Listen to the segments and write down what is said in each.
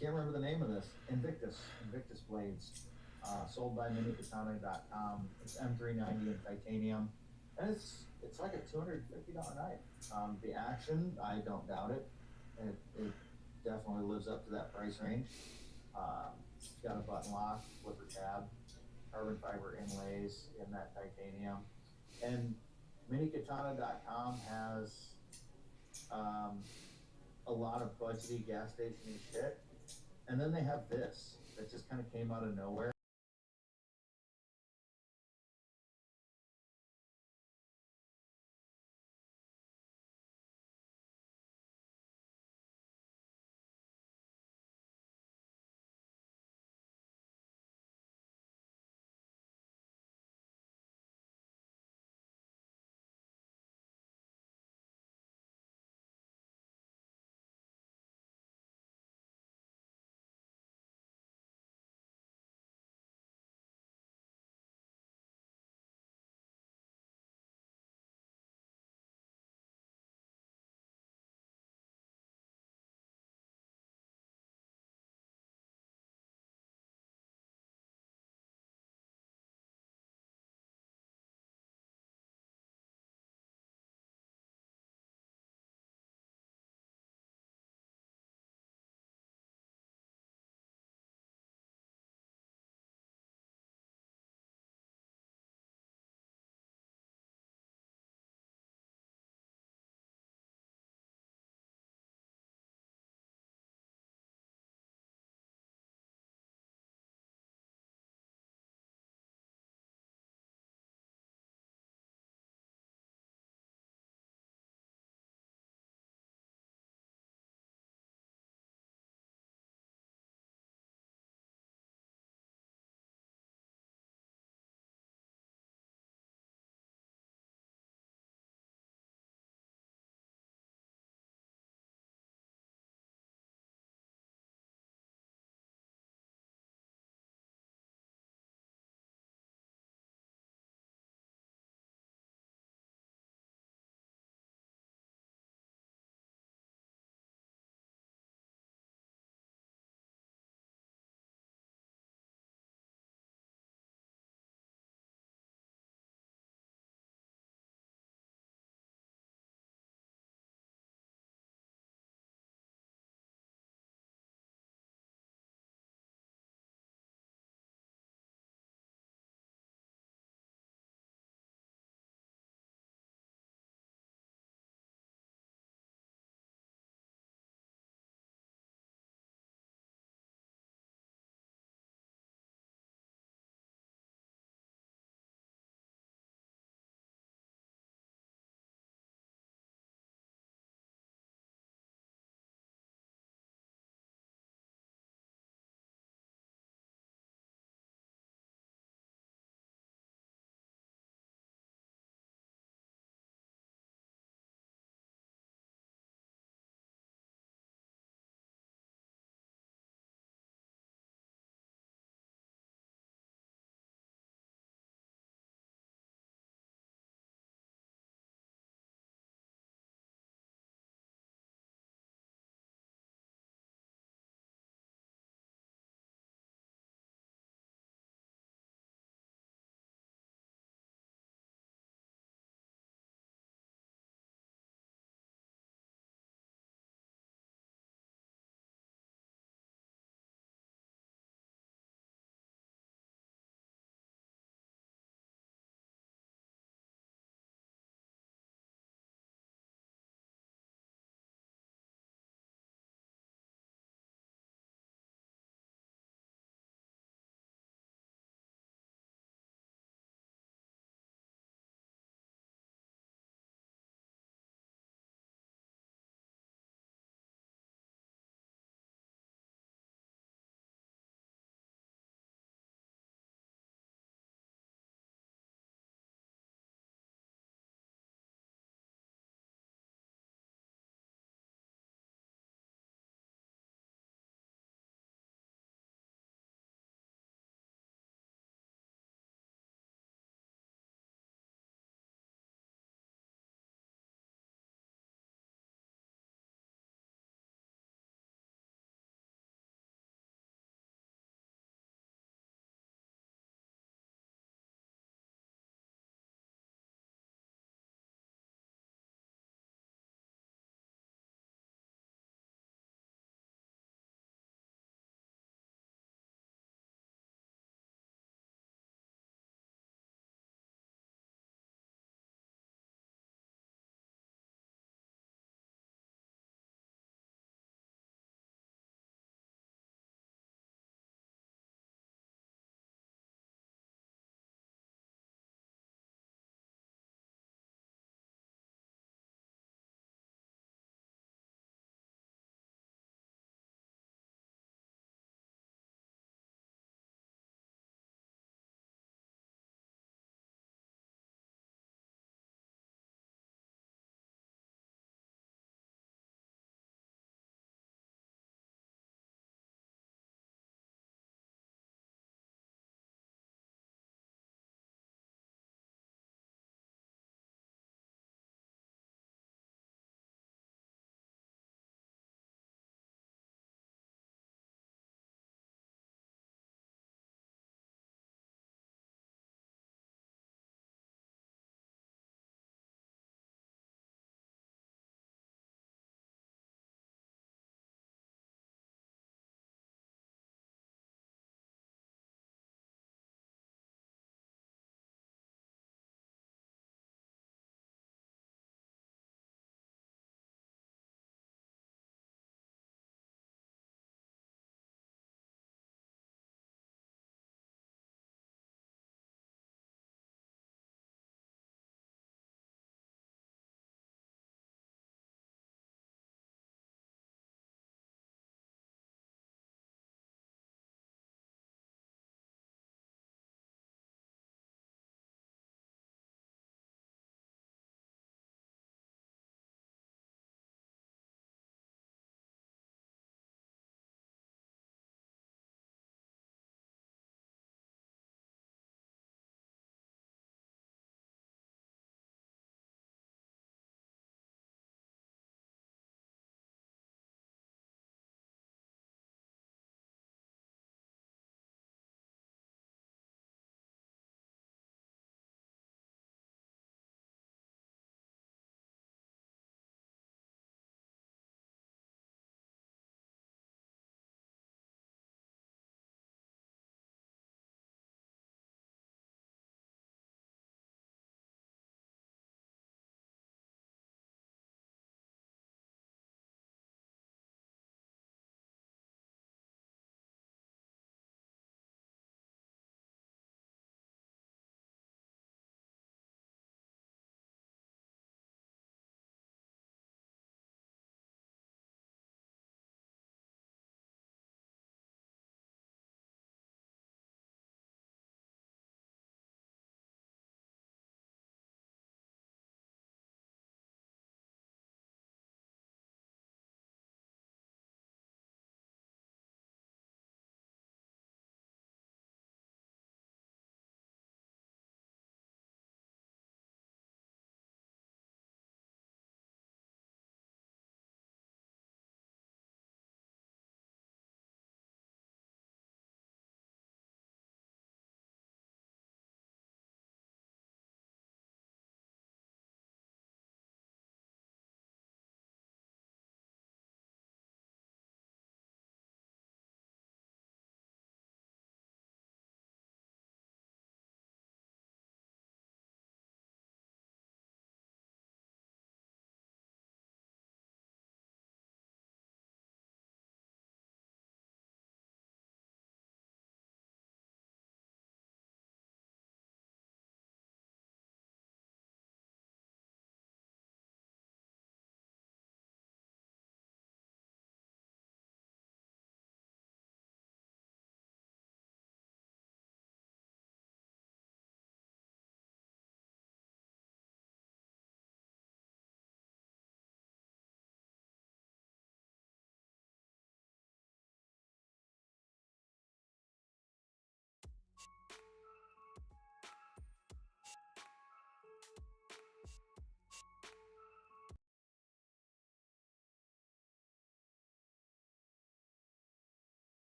Can't remember the name of this. Invictus blades, sold by minikatana.com. It's M390 in titanium, and it's like a $250 knife. The action, I don't doubt it. It definitely lives up to that price range. It's got a button lock, flipper tab, carbon fiber inlays in that titanium, and minikatana.com has um, a lot of budgety gas station shit. And then they have this that just kind of came out of nowhere.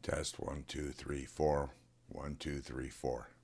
Test 1, 2, 3, 4. 1, 2, 3, 4.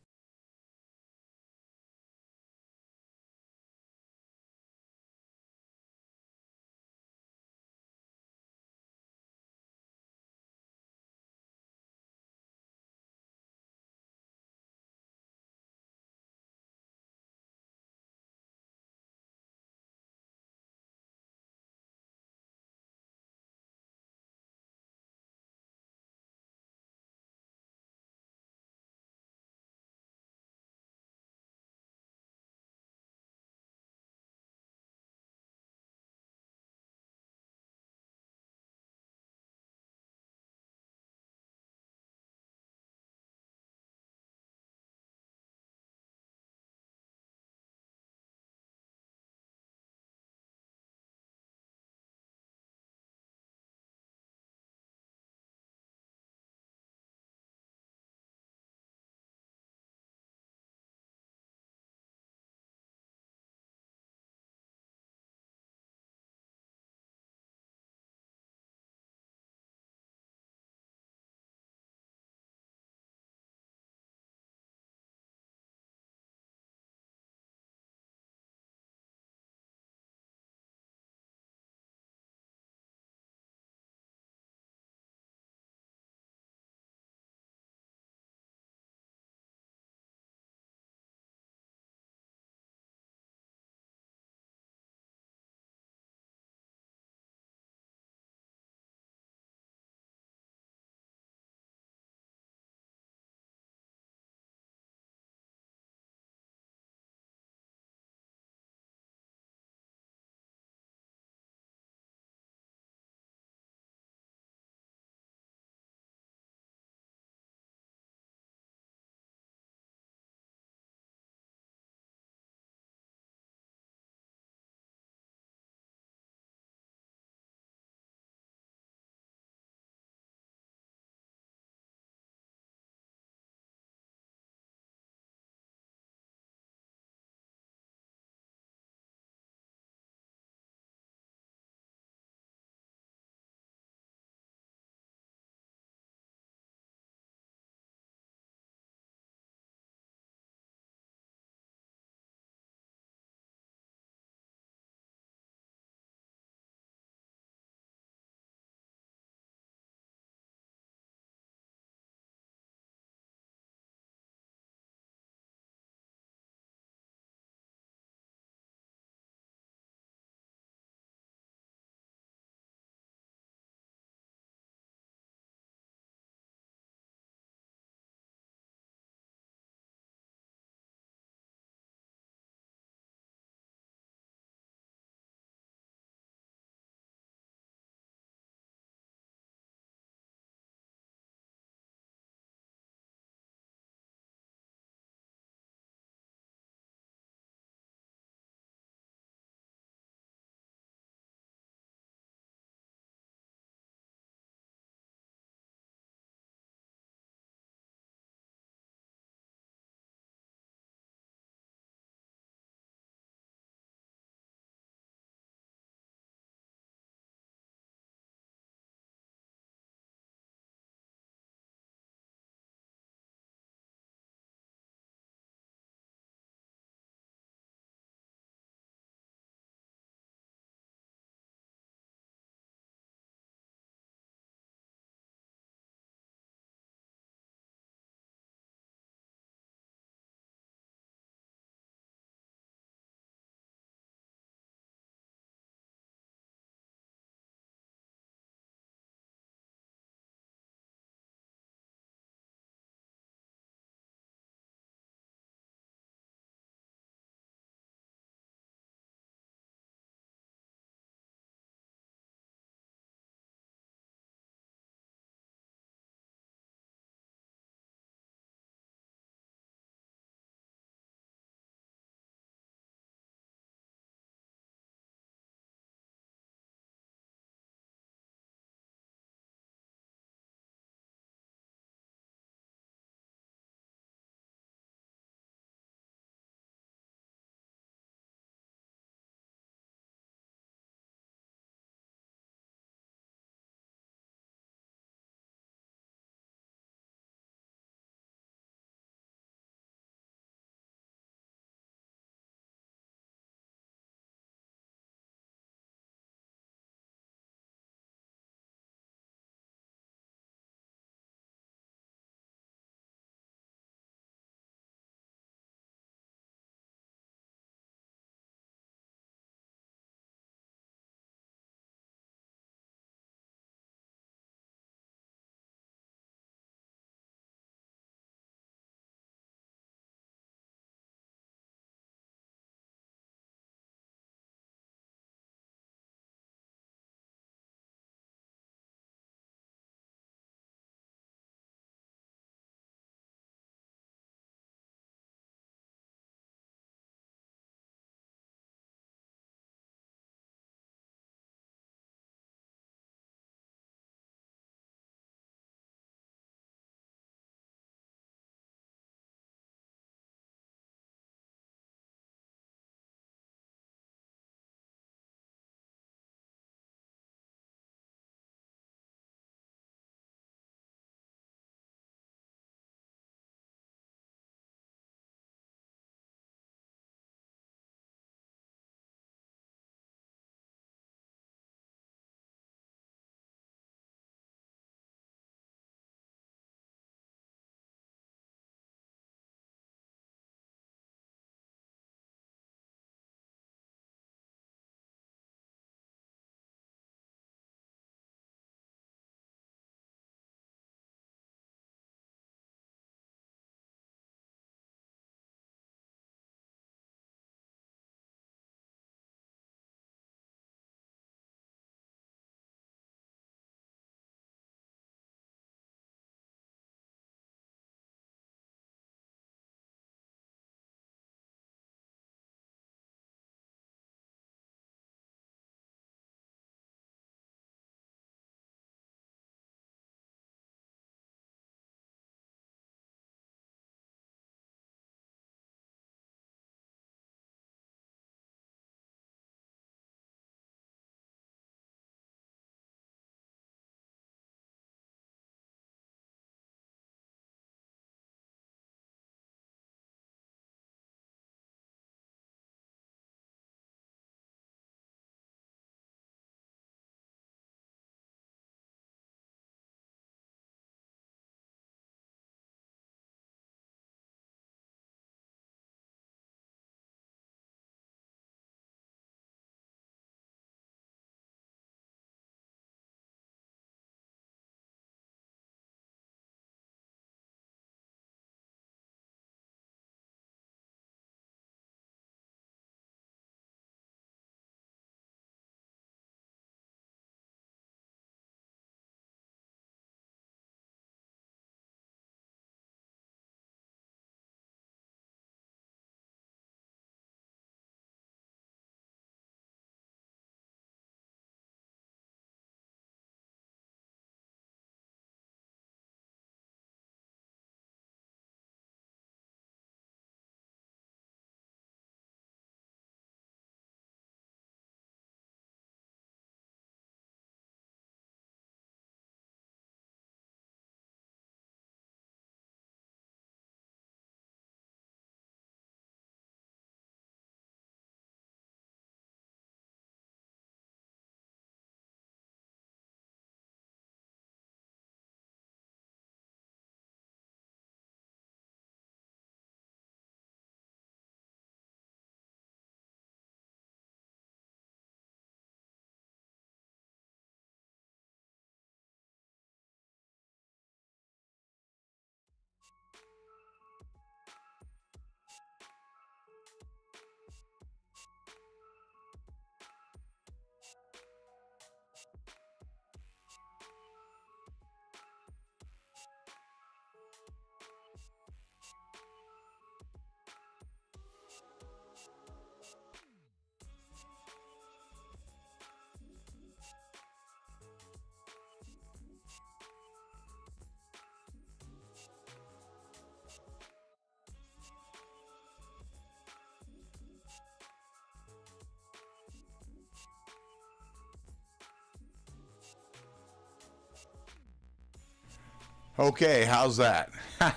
Okay, how's that?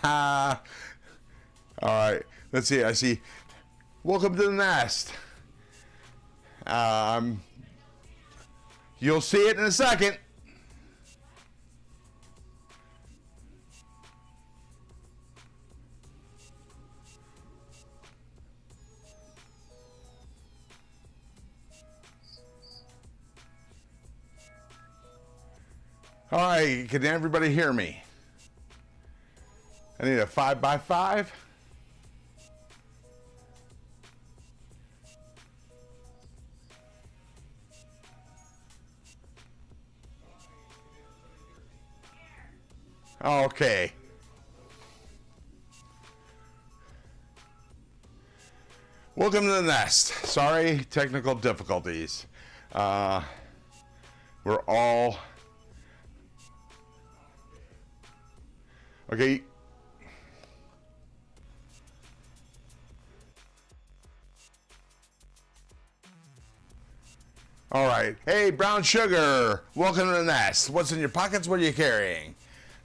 All right, let's see. I see. Welcome to the nest. You'll see it in a second. All right, can everybody hear me? I need a 5x5. Okay. Welcome to the nest. Sorry, technical difficulties. We're all... Okay. All right. Hey, brown sugar. Welcome to the nest. What's in your pockets? What are you carrying?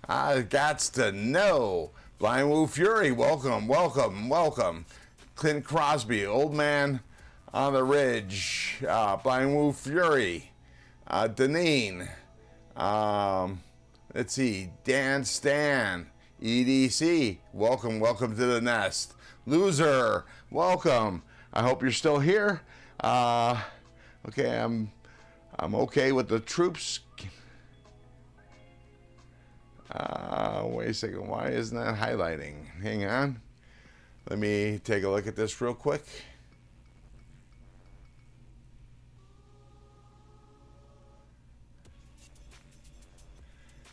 I gots to know. Blind Woo Fury. Welcome, welcome, welcome. Clint Crosby, old man on the ridge. Blind Woo Fury. Deneen. Let's see. Dan Stan. EDC. Welcome, welcome to the nest. Loser. Welcome. I hope you're still here. Okay, I'm okay with the troops. Wait a second. Why isn't that highlighting? Hang on. Let me take a look at this real quick.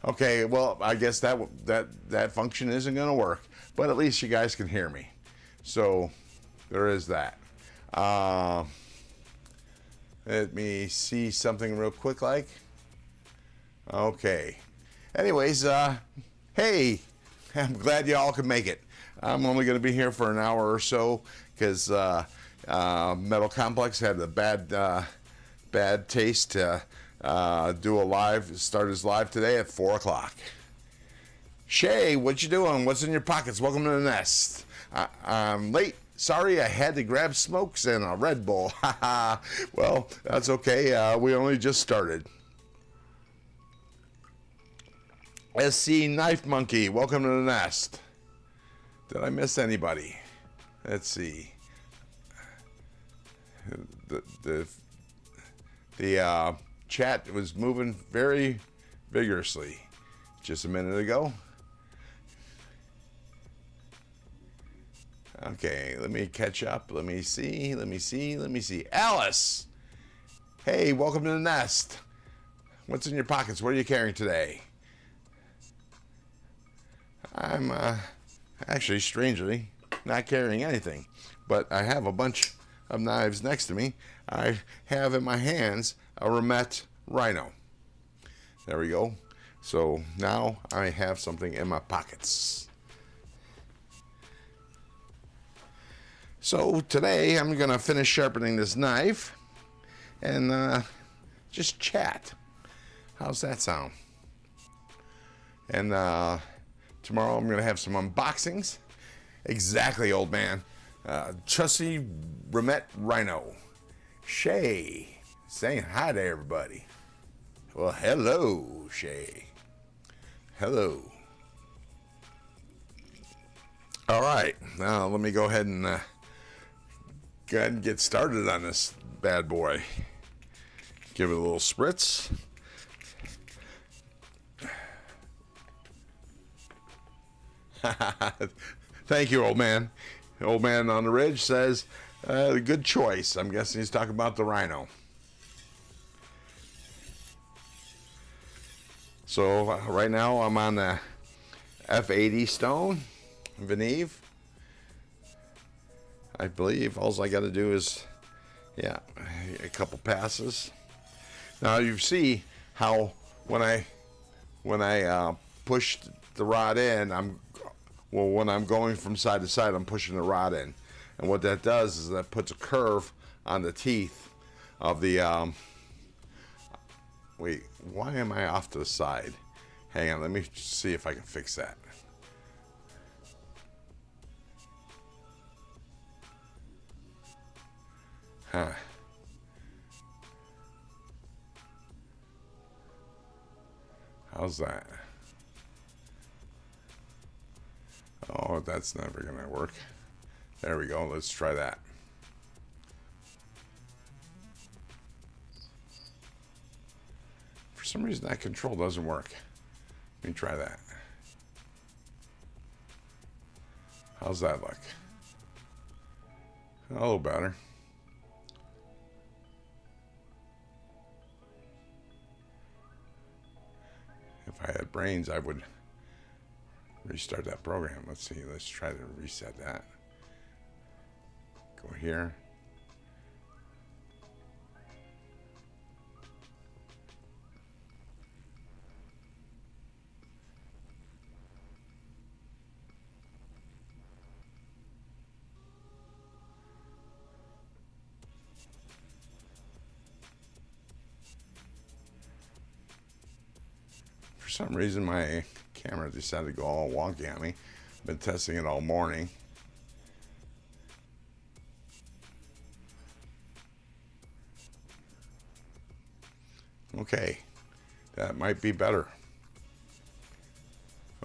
Okay, well, I guess that function isn't going to work, but at least you guys can hear me. So there is that. Let me see something real quick like. Okay. Anyways, hey, I'm glad you all could make it. I'm only going to be here for an hour or so because Metal Complex had a bad taste to start his live today at 4 o'clock. Shay, what you doing? What's in your pockets? Welcome to the nest. I'm late. Sorry, I had to grab smokes and a Red Bull. Well, that's okay. We only just started. SC Knife Monkey, welcome to the nest. Did I miss anybody? Let's see. The chat was moving very vigorously just a minute ago. Okay, let me catch up. Let me see. Alice! Hey, welcome to the nest. What's in your pockets? What are you carrying today? I'm actually, strangely, not carrying anything, but I have a bunch of knives next to me. I have in my hands a Remet Rhino. There we go. So now I have something in my pockets. So today I'm going to finish sharpening this knife and just chat. How's that sound? And tomorrow I'm going to have some unboxings. Exactly, old man. Trusty Remet Rhino. Shay, saying hi to everybody. Well, hello, Shay. Hello. All right, now let me go ahead and get started on this bad boy. Give it a little spritz. Thank you, old man. The old man on the ridge says, good choice. I'm guessing he's talking about the Rhino. So right now I'm on the F80 stone, Veneve. I believe all I got to do is, yeah, a couple passes. Now you see how when I push the rod in, when I'm going from side to side, I'm pushing the rod in, and what that does is that puts a curve on the teeth of the. Wait, why am I off to the side? Hang on, let me see if I can fix that. Huh. How's that? Oh, that's never gonna work. There we go. Let's try that. For some reason, that control doesn't work. Let me try that. How's that look? A little better. If I had brains, I would restart that program. Let's see. Let's try to reset that. Go here. For some reason, my camera decided to go all wonky on me. I've been testing it all morning. Okay, that might be better.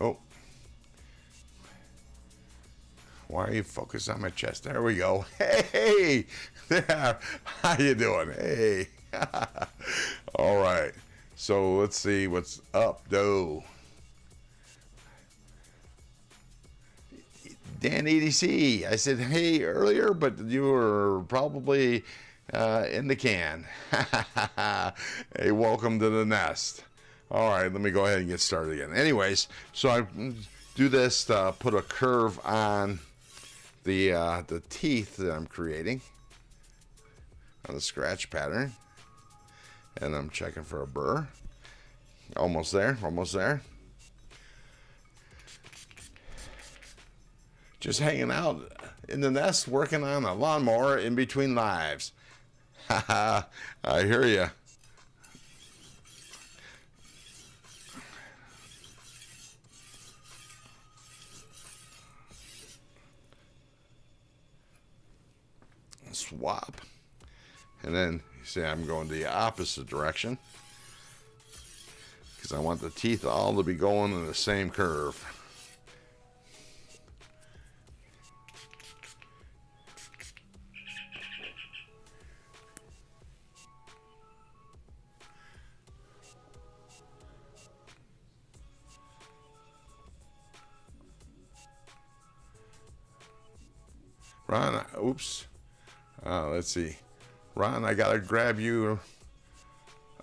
Oh, why are you focused on my chest? There we go. Hey, there. How you doing? Hey. All right. So let's see what's up, though. Dan EDC. I said, hey, earlier, but you were probably in the can. Hey, welcome to the nest. All right, let me go ahead and get started again. Anyways, so I do this to put a curve on the teeth that I'm creating on the scratch pattern. And I'm checking for a burr. Almost there, almost there. Just hanging out in the nest, working on a lawnmower in between lives. Haha, I hear ya. Swap. And then, you see, I'm going the opposite direction because I want the teeth all to be going in the same curve. Ron, oops. Let's see. Ron, I gotta grab you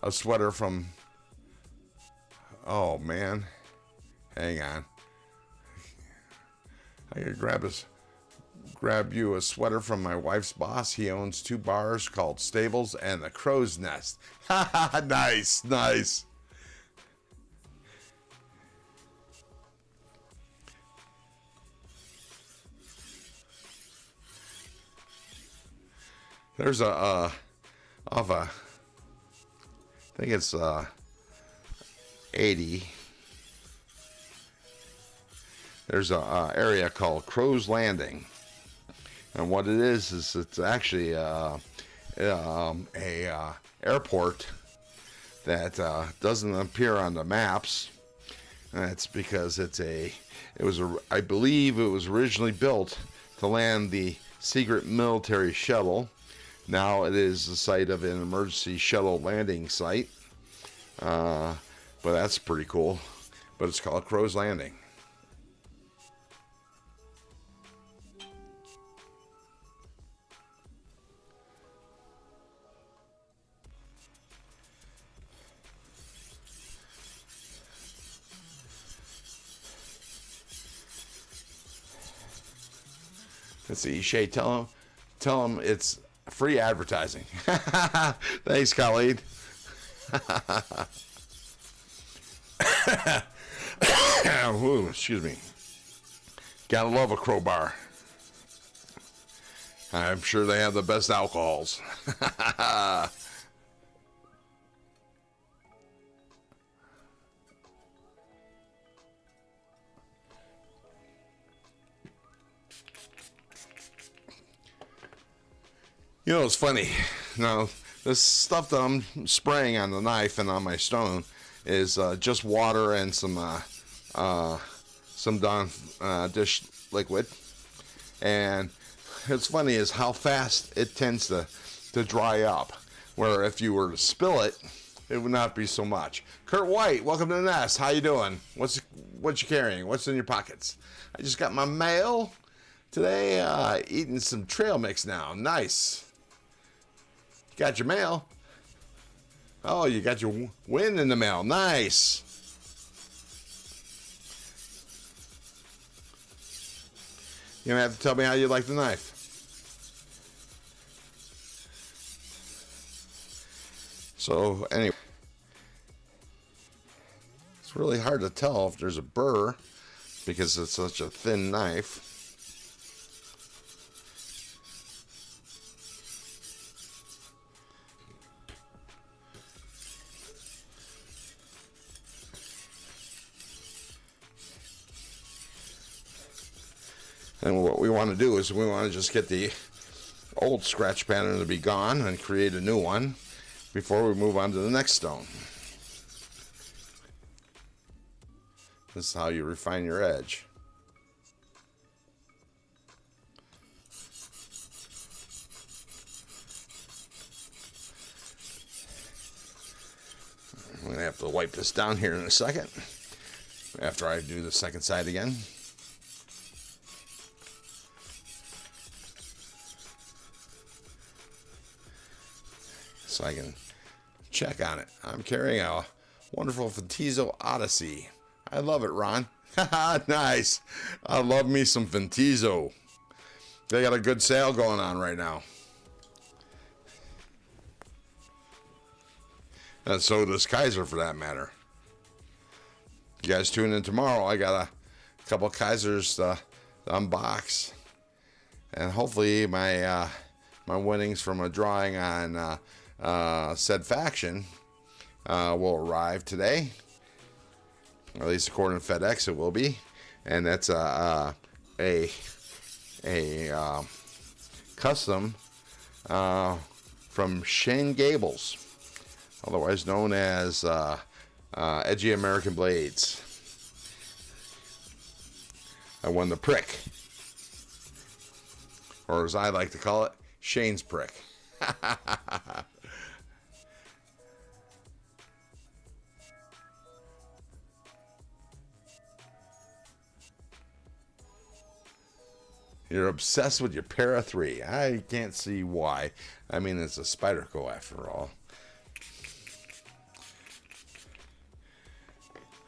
a sweater from... Oh, man. Hang on. I gotta grab you a sweater from my wife's boss. He owns 2 bars called Stables and the Crow's Nest. Ha ha, nice, nice. There's I think it's 80. There's a area called Crow's Landing, and what it is it's actually a airport that doesn't appear on the maps. And that's because I believe it was originally built to land the secret military shuttle. Now it is the site of an emergency shuttle landing site. But that's pretty cool. But it's called Crow's Landing. Let's see, Shay, tell him it's free advertising. Thanks, Khalid. Ooh, excuse me. Gotta love a crowbar. I'm sure they have the best alcohols. You know, it's funny. Now, this stuff that I'm spraying on the knife and on my stone is just water and some Dawn dish liquid. And it's funny is how fast it tends to dry up. Where if you were to spill it, it would not be so much. Kurt White, welcome to the nest. How you doing? What you carrying? What's in your pockets? I just got my mail today. Eating some trail mix now. Nice. Got your mail. Oh, you got your win in the mail. Nice. You're going to have to tell me how you like the knife. So, anyway. It's really hard to tell if there's a burr because it's such a thin knife. And what we want to do is we want to just get the old scratch pattern to be gone and create a new one before we move on to the next stone. This is how you refine your edge. I'm going to have to wipe this down here in a second after I do the second side again. So I can check on it. I'm carrying a wonderful Ventizo Odyssey. I love it, Ron. Nice. I love me some Ventizo. They got a good sale going on right now. And so does Kaiser, for that matter. You guys tune in tomorrow. I got a couple Kaisers to unbox. And hopefully my winnings from a drawing on said faction will arrive today, or at least according to FedEx it will be, and that's a custom from Shane Gables, otherwise known as Edgy American Blades. I won the prick, or as I like to call it, Shane's prick. You're obsessed with your Para 3. I can't see why. I mean, it's a Spyderco after all.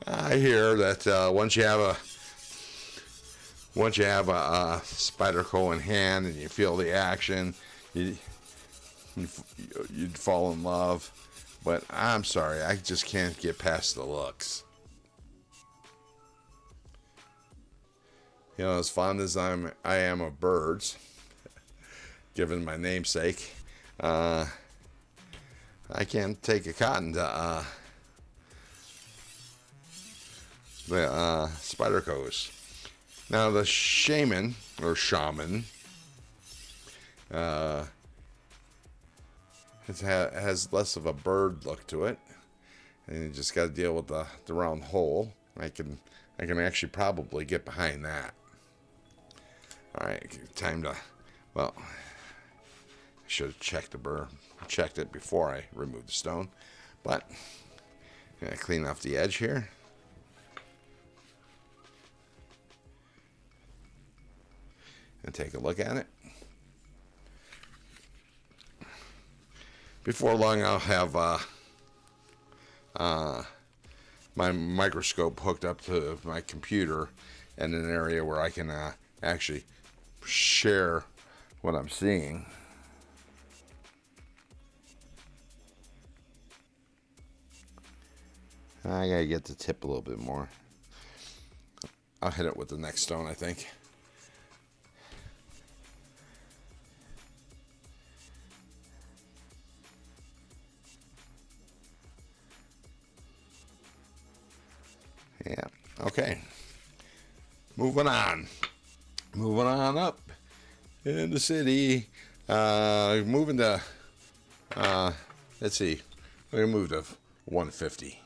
I hear that once you have a Spyderco in hand and you feel the action, you'd fall in love. But I'm sorry, I just can't get past the looks. You know, as fond as I am of birds, given my namesake, I can't take a cotton to the Spydercos. Now the shaman has less of a bird look to it, and you just got to deal with the round hole. I can actually probably get behind that. All right, time to, well, I should have checked checked it before I removed the stone, but I'm gonna clean off the edge here. And take a look at it. Before long, I'll have my microscope hooked up to my computer in an area where I can actually share what I'm seeing. I gotta get the tip a little bit more. I'll hit it with the next stone, I think. Yeah, okay. Moving on up in the city. Moving to, let's see, we're going to move to 150.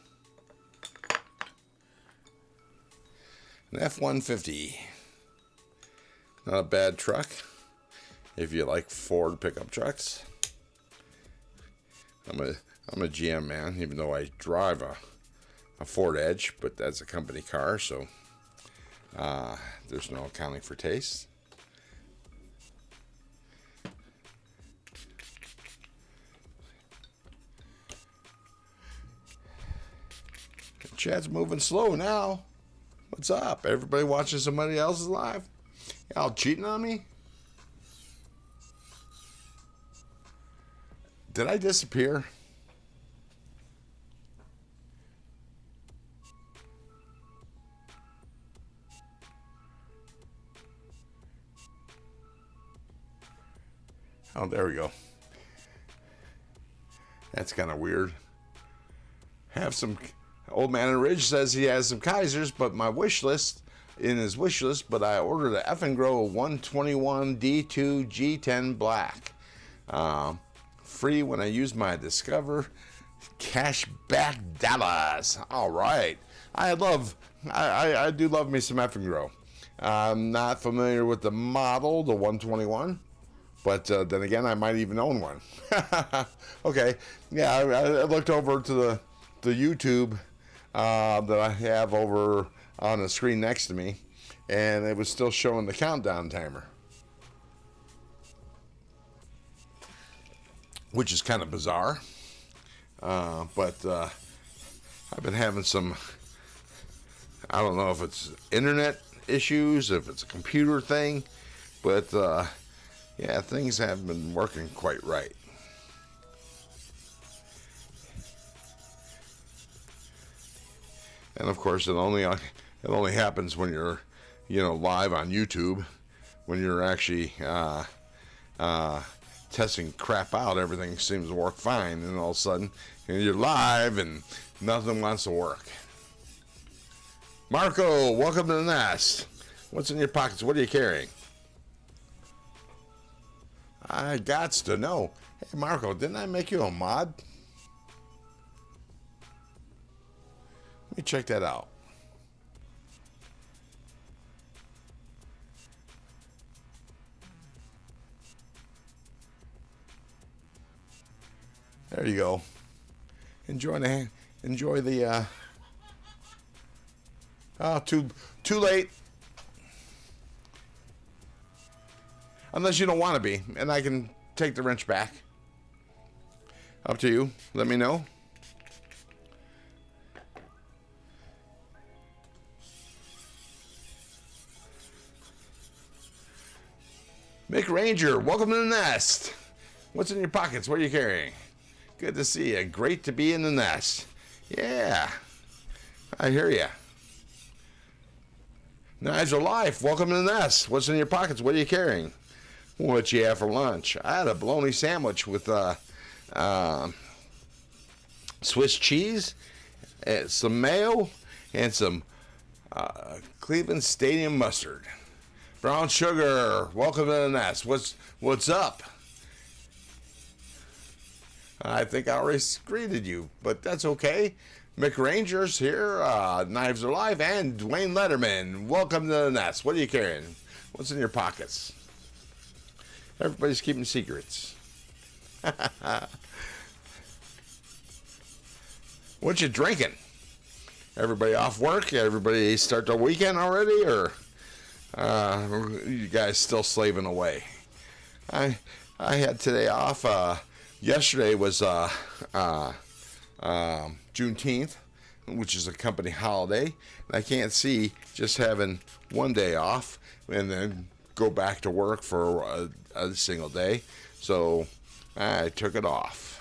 An F-150. Not a bad truck if you like Ford pickup trucks. I'm a GM man, even though I drive a Ford Edge, but that's a company car, so there's no accounting for taste. Chad's moving slow now. What's up? Everybody watching somebody else's live? Y'all cheating on me? Did I disappear? Oh, there we go. That's kind of weird. Have some... Old Man in Ridge says he has some Kaisers, but my wish list, in his wish list, but I ordered a F & Grow 121 D2 G10 Black. Free when I use my Discover cashback dollars. All right. I do love me some F & Grow. I'm not familiar with the model, the 121. But then again, I might even own one. Okay. Yeah, I looked over to the YouTube that I have over on the screen next to me, and it was still showing the countdown timer, which is kind of bizarre. But I've been having some, I don't know if it's internet issues, if it's a computer thing, but yeah, things haven't been working quite right. And of course, it only happens when you're, live on YouTube, when you're actually testing crap out. Everything seems to work fine, and all of a sudden, you're live and nothing wants to work. Marco, welcome to the nest. What's in your pockets? What are you carrying? I gots to know. Hey, Marco, didn't I make you a mod? Let me check that out. There you go. Enjoy the oh, too late. Unless you don't want to be, and I can take the wrench back. Up to you. Let me know. Mick Ranger, welcome to the nest. What's in your pockets? What are you carrying? Good to see you. Great to be in the nest. Yeah, I hear you. Knives are life. Welcome to the nest. What's in your pockets? What are you carrying? What you have for lunch? I had a bologna sandwich with Swiss cheese, some mayo, and some Cleveland Stadium mustard. Brown sugar, welcome to the nest. What's up? I think I already greeted you, but that's okay. Mick Ranger's here, Knives Are Live, and Dwayne Letterman. Welcome to the nest. What are you carrying? What's in your pockets? Everybody's keeping secrets. What you drinking? Everybody off work? Everybody start the weekend already, or you guys still slaving away? I had today off. Yesterday was Juneteenth, which is a company holiday, and I can't see just having one day off and then go back to work for a single day, so I took it off.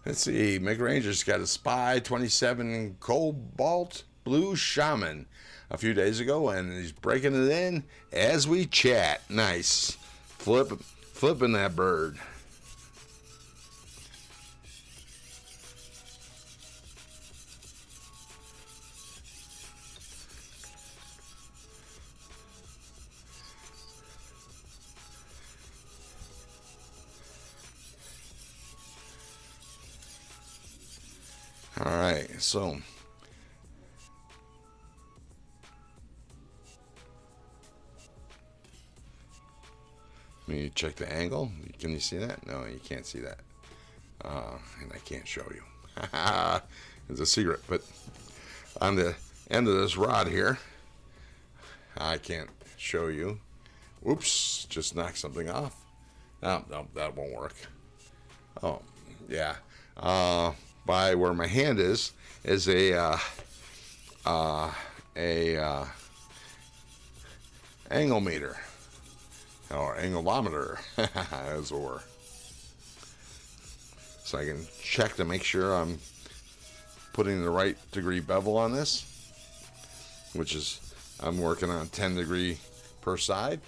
Let's see, Mick Ranger's got a Spy 27 Cobalt Blue Shaman a few days ago, and he's breaking it in as we chat. Nice. Flipping that bird. All right, so let me check the angle. Can you see that? No, you can't see that. And I can't show you. It's a secret. But on the end of this rod here, I can't show you. Whoops, just knocked something off. No, that won't work. Oh, yeah. By where my hand is a angle meter or angleometer, as it were. So I can check to make sure I'm putting the right degree bevel on this, which is I'm working on 10 degree per side.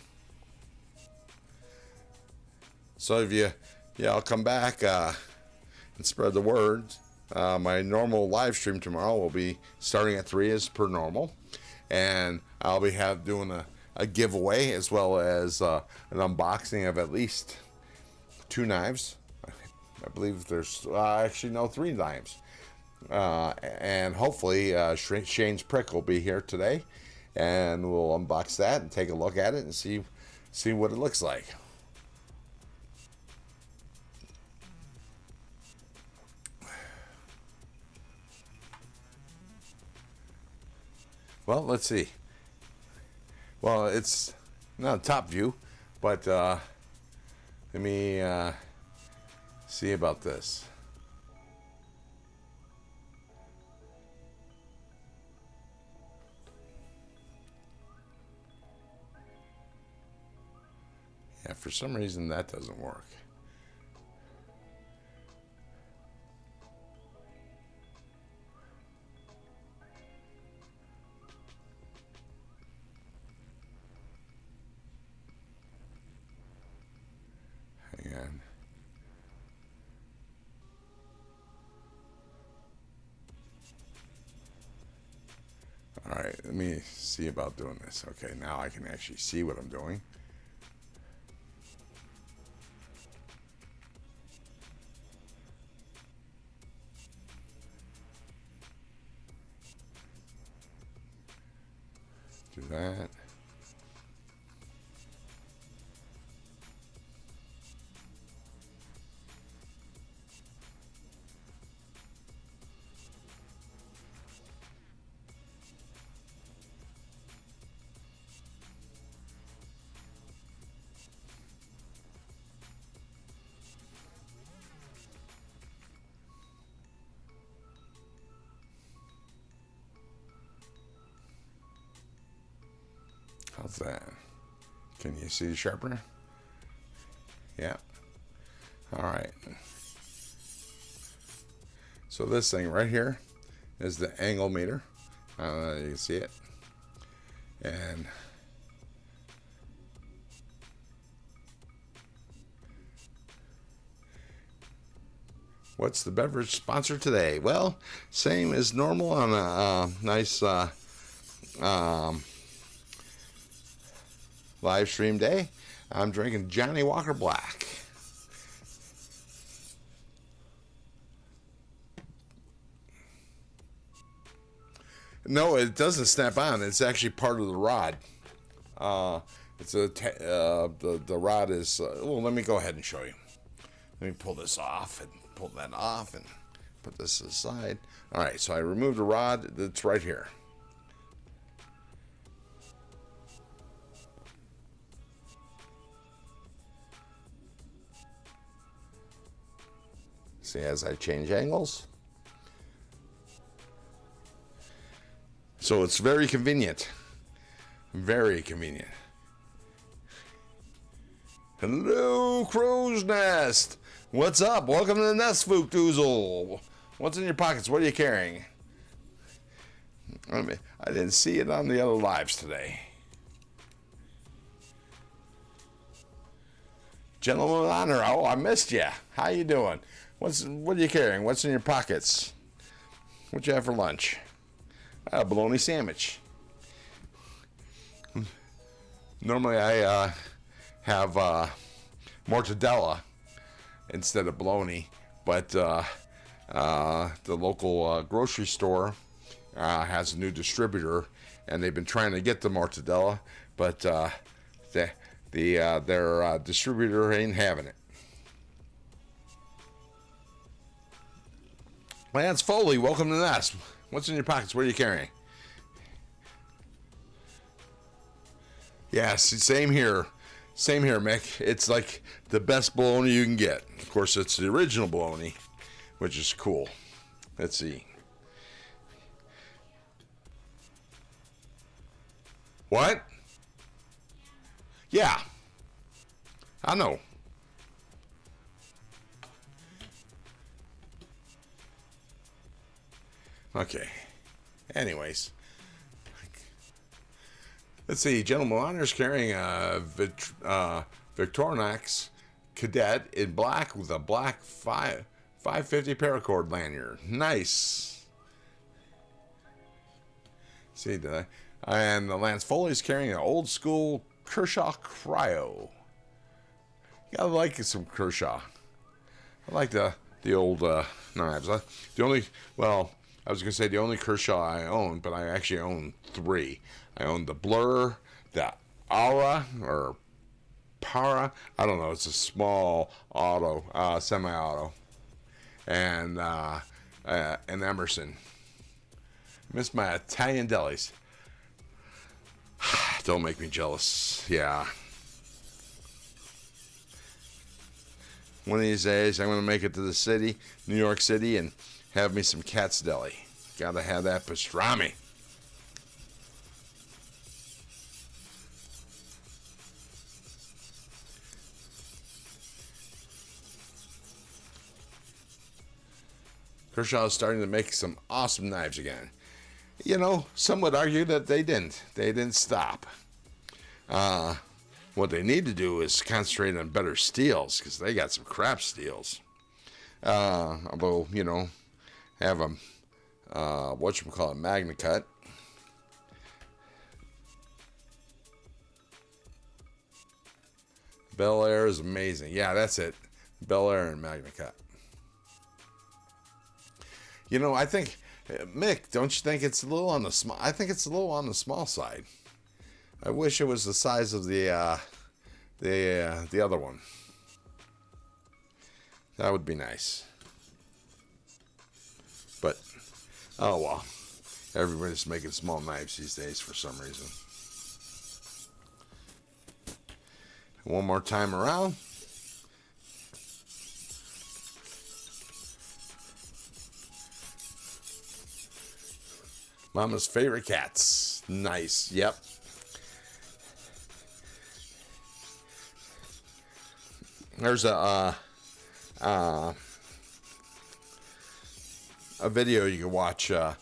So if I'll come back and spread the word. My normal live stream tomorrow will be starting at 3 as per normal, and I'll be doing a giveaway as well as an unboxing of at least 2 knives. I believe there's actually no 3 knives, and hopefully Shane's Prick will be here today, and we'll unbox that and take a look at it and see what it looks like. Well, let's see. Well, it's not a top view, but let me see about this. Yeah, for some reason that doesn't work. Hang on. All right, let me see about doing this. Okay, now I can actually see what I'm doing. Do that. How's that? Can you see the sharpener? Yeah. All right. So this thing right here is the angle meter. You can see it. And what's the beverage sponsor today? Well, same as normal on a nice live stream day. I'm drinking Johnny Walker Black. No, it doesn't snap on. It's actually part of the rod. It's the rod is. Well, let me go ahead and show you. Let me pull this off and pull that off and put this aside. All right, so I removed the rod that's right here. See, as I change angles. So it's very convenient. Very convenient. Hello, Crow's Nest. What's up? Welcome to the Nest, Spook Doozle. What's in your pockets? What are you carrying? I didn't see it on the other lives today. Gentleman of honor. Oh, I missed you. How you doing? What are you carrying? What's in your pockets? What you have for lunch? A bologna sandwich. Normally I have mortadella instead of bologna, but the local grocery store has a new distributor, and they've been trying to get the mortadella, but their distributor ain't having it. Lance Foley, welcome to the nest. What's in your pockets? What are you carrying? Yes, same here. Same here, Mick. It's like the best bologna you can get. Of course, it's the original bologna, which is cool. Let's see. What? Yeah. I know. Okay. Anyways. Let's see. Gentleman Honor's carrying a Victorinox Cadet in black with a black 550 paracord lanyard. Nice. See that? And the Lance Foley's carrying an old school Kershaw Cryo. You gotta like some Kershaw. I like the old knives. I was gonna say the only Kershaw I own, but I actually own 3. I own the Blur, the Aura or Para. I don't know. It's a small auto, semi-auto, and an Emerson. I miss my Italian delis. Don't make me jealous. Yeah. One of these days, I'm going to make it to the city, New York City, and have me some Cat's Deli. Gotta have that pastrami. Kershaw is starting to make some awesome knives again. You know, some would argue that they didn't. They didn't stop. What they need to do is concentrate on better steels, because they got some crap steels. Although, you know, have a whatchamacallit, Magna Cut. Bel Air is amazing. Yeah, that's it. Bel Air and Magna Cut. You know, I think, Mick, don't you think it's a little on the small? I think it's a little on the small side. I wish it was the size of the other one. That would be nice. But, oh well. Everybody's making small knives these days for some reason. One more time around. Mama's favorite cats. Nice. Yep. There's a video you can watch. The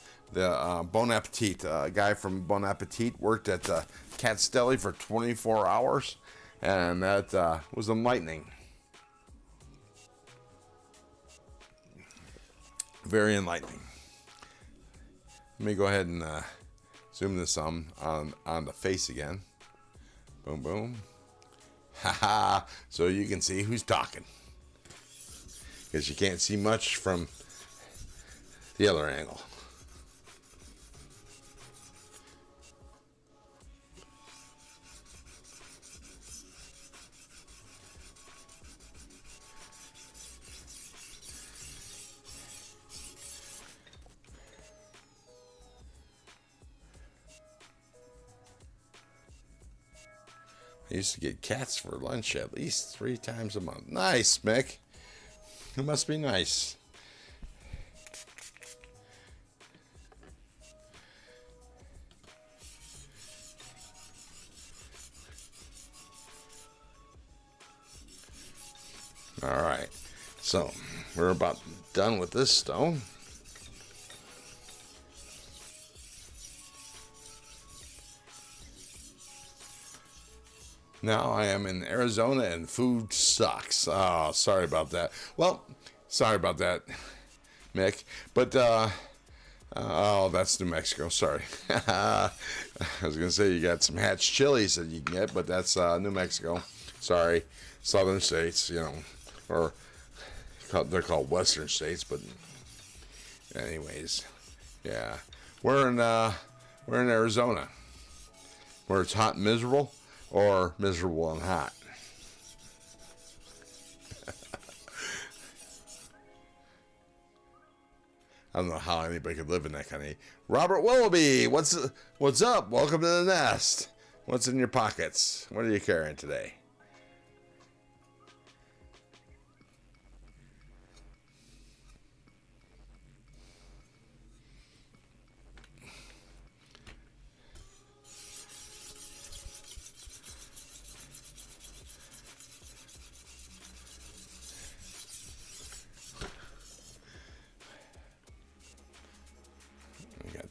Bon Appetit. A guy from Bon Appetit worked at the Cat's Deli for 24 hours, and that was enlightening. Very enlightening. Let me go ahead and zoom this on the face again. Boom, boom. Haha. So you can see who's talking. Because you can't see much from the other angle. I used to get cats for lunch at least 3 times a month. Nice, Mick. It must be nice. All right. So, we're about done with this stone. Now I am in Arizona and food sucks. Oh, sorry about that. Well, sorry about that, Mick. But, oh, that's New Mexico. Sorry. I was going to say you got some hatch chilies that you can get, but that's New Mexico. Sorry. Southern states, you know, or they're called Western states, but anyways, yeah. We're in Arizona, where it's hot and miserable, or miserable and hot. I don't know how anybody could live in that kind of heat. Robert Willoughby, what's up? Welcome to the nest. What's in your pockets? What are you carrying today?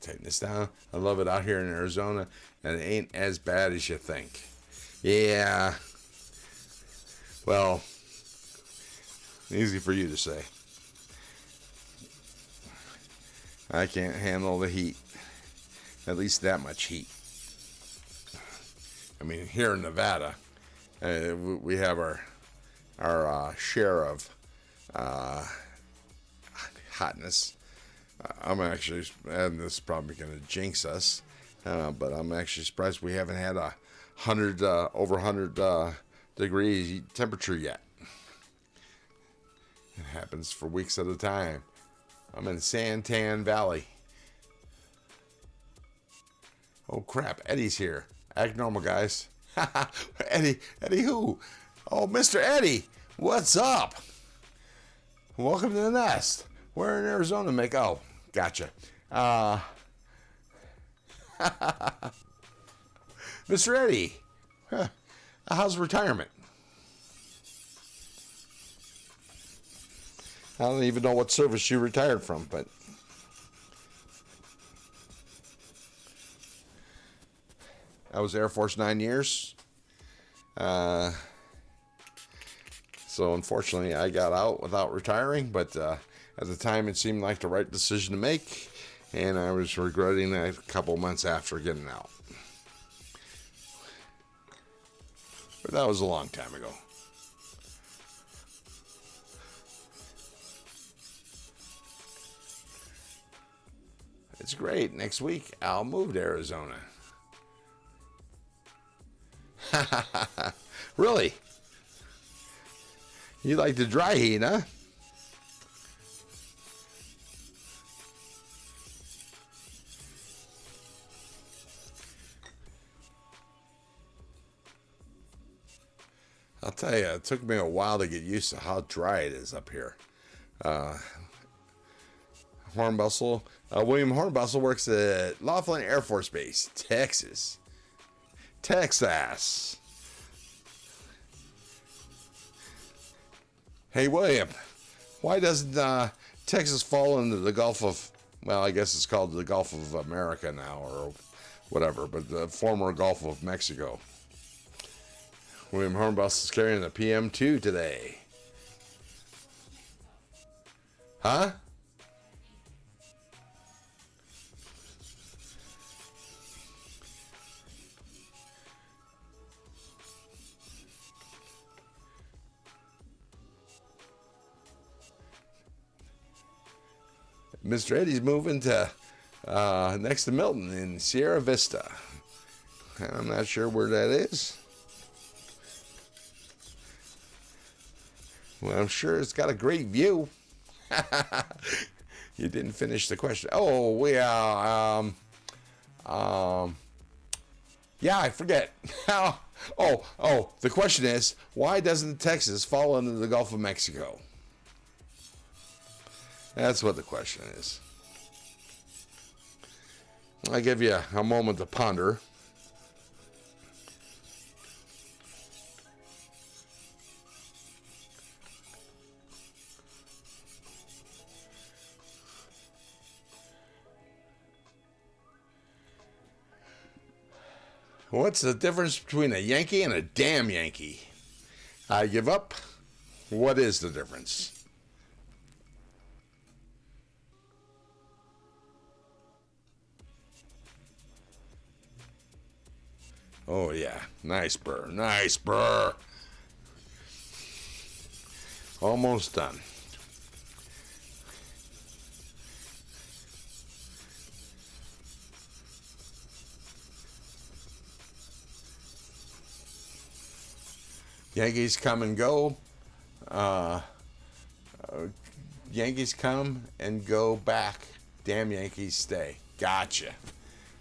Tighten this down. I love it out here in Arizona, and it ain't as bad as you think. Yeah. Well, easy for you to say. I can't handle the heat. At least that much heat. I mean, here in Nevada, we have our share of hotness. I'm actually, and this is probably going to jinx us, but I'm actually surprised we haven't had over 100 degrees temperature yet. It happens for weeks at a time. I'm in Santan Valley. Oh crap, Eddie's here. Act normal, guys. Eddie who? Oh, Mr. Eddie, what's up? Welcome to the nest. We're in Arizona, Mick. Oh, gotcha. Mr. Eddie, how's retirement? I don't even know what service you retired from, but I was Air Force 9 years. So unfortunately, I got out without retiring, but at the time, it seemed like the right decision to make, and I was regretting that a couple months after getting out. But that was a long time ago. It's great. Next week, I'll move to Arizona. Really? You like the dry heat, huh? I'll tell you, it took me a while to get used to how dry it is up here. William Hornbustle works at Laughlin Air Force Base, Texas. Texas. Hey, William, why doesn't Texas fall into the Gulf of, well, I guess it's called the Gulf of America now, or whatever, but the former Gulf of Mexico. William Hornbus is carrying the PM2 today. Huh? Mr. Eddie's moving to next to Milton in Sierra Vista. I'm not sure where that is. Well, I'm sure it's got a great view. You didn't finish the question. Oh, yeah, I forget. The question is, why doesn't Texas fall under the Gulf of Mexico? That's what the question is. I'll give you a moment to ponder. What's the difference between a Yankee and a damn Yankee? I give up. What is the difference? Oh yeah, nice burr, nice burr. Almost done. Yankees come and go. Yankees come and go back. Damn Yankees stay. Gotcha.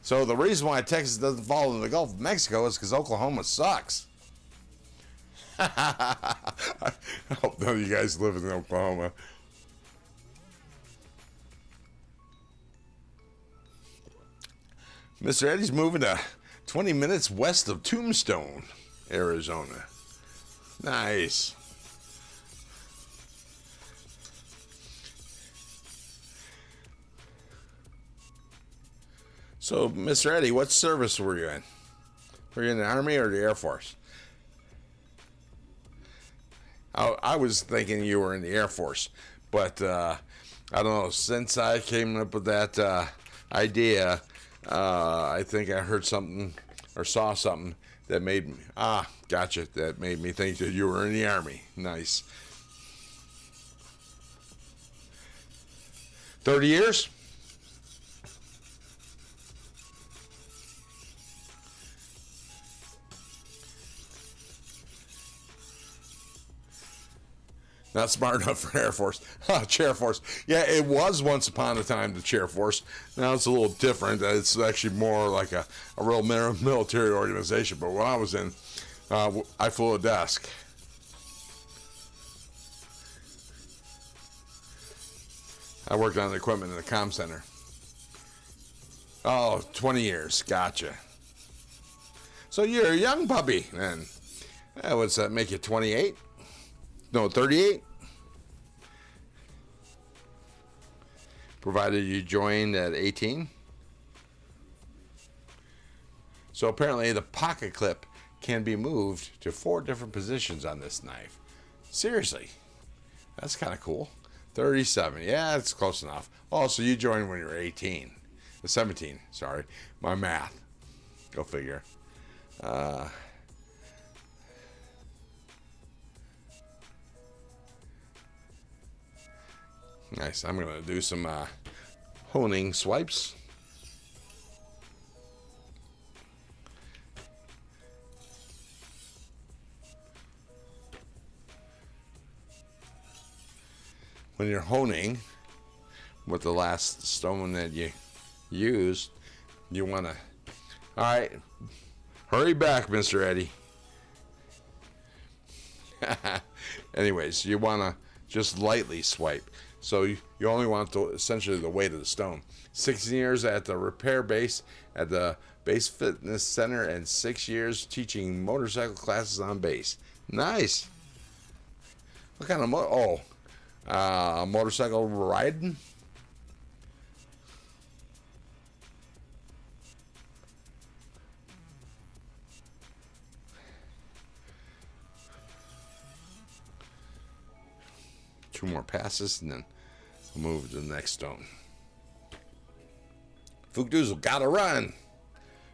So the reason why Texas doesn't fall in the Gulf of Mexico is because Oklahoma sucks. I hope none of you guys live in Oklahoma. Mr. Eddie's moving to 20 minutes west of Tombstone, Arizona. Nice. So, Mr. Eddie, what service were you in? Were you in the Army or the Air Force? I was thinking you were in the Air Force, but I don't know. Since I came up with that idea, I think I heard something or saw something that made me, gotcha, that made me think that you were in the Army. Nice. 30 years? Not smart enough for Air Force. Chair Force. Yeah, it was once upon a time the Chair Force. Now it's a little different. It's actually more like a real military organization. But when I was in, I flew a desk. I worked on the equipment in the comm center. Oh, 20 years. Gotcha. So you're a young puppy then. What's that make you, 28? No, 38? Provided you joined at 18. So apparently the pocket clip can be moved to 4 different positions on this knife. Seriously. That's kind of cool. 37. Yeah, it's close enough. Oh, so you joined when you were 18. 17, sorry. My math. Go figure. Nice. I'm going to do some honing swipes. When you're honing with the last stone that you used, you want to... All right. Hurry back, Mr. Eddie. Anyways, you want to just lightly swipe. So you only want essentially the weight of the stone. 16 years at the repair base at the Base Fitness Center and 6 years teaching motorcycle classes on base. Nice. What kind of motorcycle riding? Two more passes and then we'll move to the next stone. Fook Doozle, gotta run.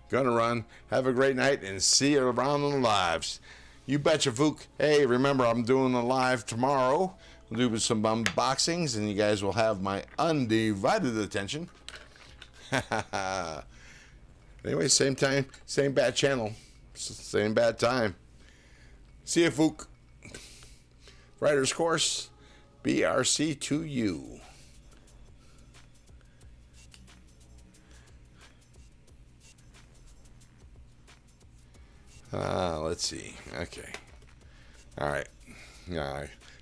Gonna run. Have a great night and see you around on the lives. You betcha, Fook. Hey, remember I'm doing a live tomorrow. We'll do some unboxings and you guys will have my undivided attention. Anyway, same time, same bad channel, same bad time. See you, Fook. Writer's Course. BRC to you. Let's see. Okay. All right.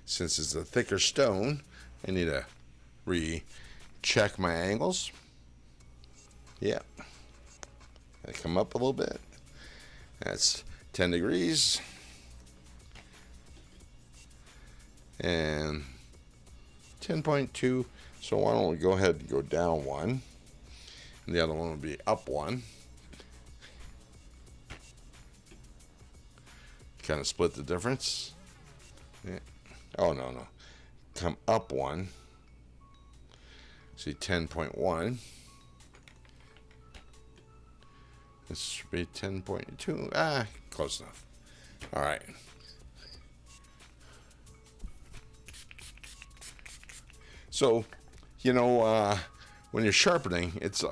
Since it's a thicker stone, I need to recheck my angles. Yep. I come up a little bit. That's 10 degrees. And 10.2, so why don't we go ahead and go down 1, and the other one will be up 1. kind of split the difference. Yeah. Oh, no. Come up one. See, 10.1. This should be 10.2. Close enough. All right. So, when you're sharpening, it's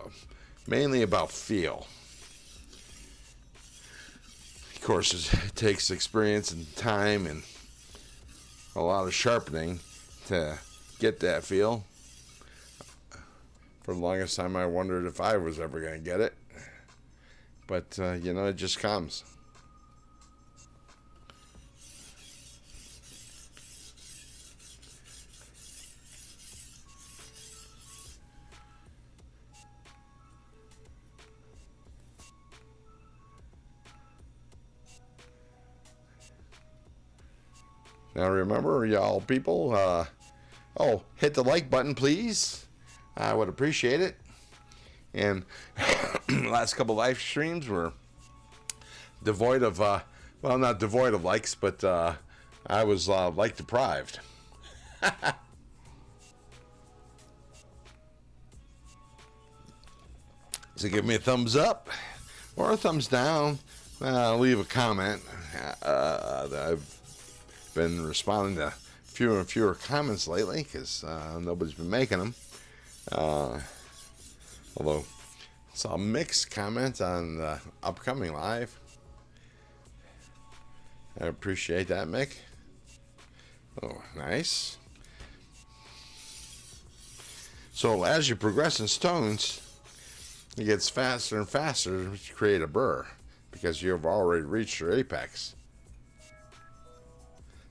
mainly about feel. Of course, it takes experience and time and a lot of sharpening to get that feel. For the longest time, I wondered if I was ever going to get it. But, it just comes. Now remember, y'all people, hit the like button, please. I would appreciate it. And last couple live streams were devoid of, not devoid of likes, but I was like deprived. So give me a thumbs up or a thumbs down. Leave a comment. I've been responding to fewer and fewer comments lately because nobody's been making them. Although I saw mixed comments on the upcoming live. I appreciate that, Mick. Oh, nice. So as you progress in stones, it gets faster and faster to create a burr because you've already reached your apex.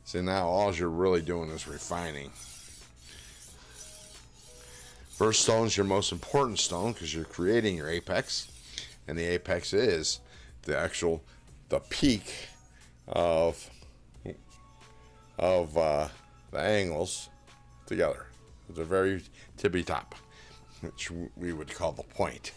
So now all you're really doing is refining. First stone's your most important stone because you're creating your apex, and the apex is the peak of the angles together. It's a very tippy top, which we would call the point.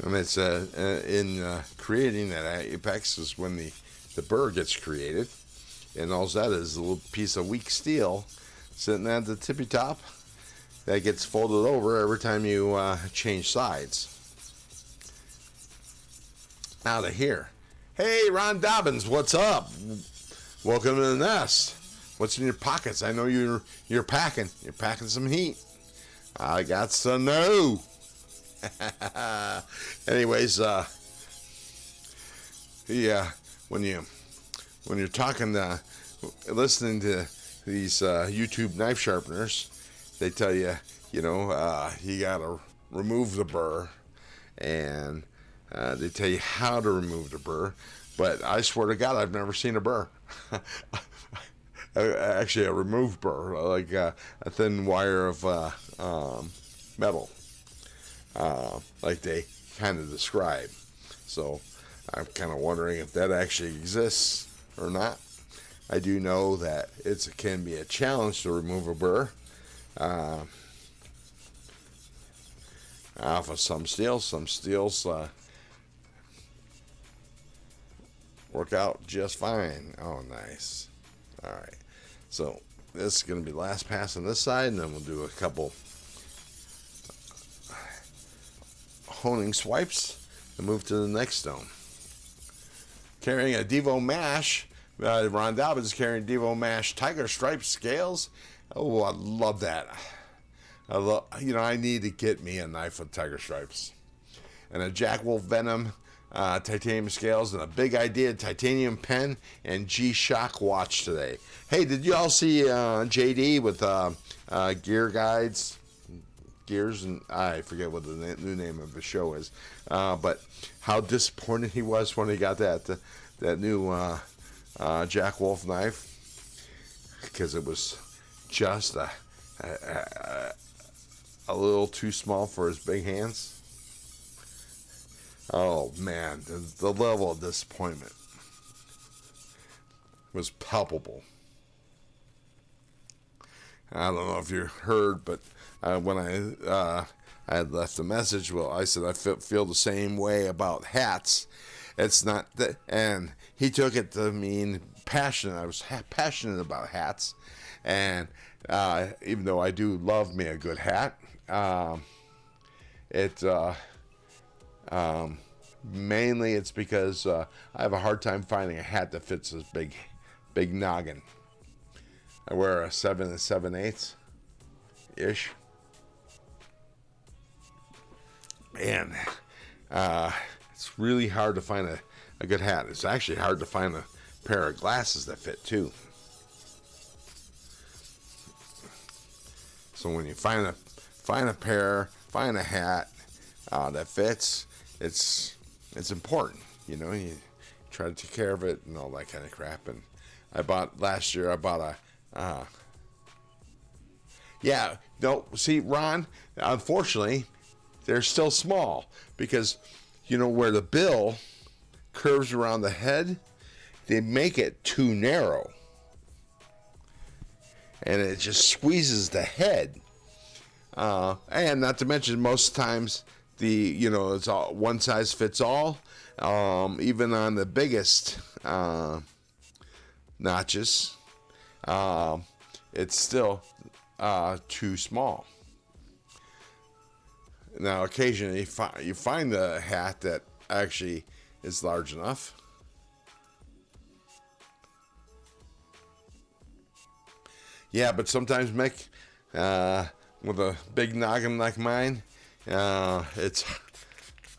And it's in creating that apex is when the burr gets created, and all that is a little piece of weak steel sitting at the tippy top that gets folded over every time you change sides. Out of here. Hey, Ron Dobbins, what's up? Welcome to the nest. What's in your pockets? I know you're packing. You're packing some heat. I got to know. Anyways, when you're talking, listening to these YouTube knife sharpeners, they tell you, you gotta remove the burr, and they tell you how to remove the burr. But I swear to God, I've never seen a burr. Actually, a removed burr, like a thin wire of metal. Like they kind of describe. So I'm kind of wondering if that actually exists or not. I do know that it can be a challenge to remove a burr off of some steels. Some steels work out just fine. Oh, nice. All right. So this is going to be last pass on this side, and then we'll do a couple honing swipes and move to the next stone. Carrying a Devo Mash. Ron Dobbins is carrying Devo Mash Tiger Stripe scales. Oh, I love that. I need to get me a knife with Tiger Stripes. And a Jack Wolf Venom titanium scales and a Big Idea titanium pen and G-Shock watch today. Hey, did you all see JD with gear guides? Gears, and I forget what the new name of the show is, but how disappointed he was when he got that new Jack Wolf knife, because it was just a little too small for his big hands. Oh man, the level of disappointment was palpable. I don't know if you heard, but when I had left a message, well, I said I feel the same way about hats. It's not that, and he took it to mean passionate. I was passionate about hats, and even though I do love me a good hat, mainly it's because I have a hard time finding a hat that fits this big noggin. I wear a 7 7/8 ish, and it's really hard to find a good hat. It's actually hard to find a pair of glasses that fit too. So when you find a pair, find a hat that fits, it's important. You know, you try to take care of it and all that kind of crap. And last year I bought a yeah, no, see, Ron, unfortunately, they're still small because, you know, where the bill curves around the head, they make it too narrow. And it just squeezes the head. And not to mention, most times, it's all one size fits all. Even on the biggest notches, it's still too small. Now, occasionally you find a hat that actually is large enough. Yeah, but sometimes, Mick, with a big noggin like mine, it's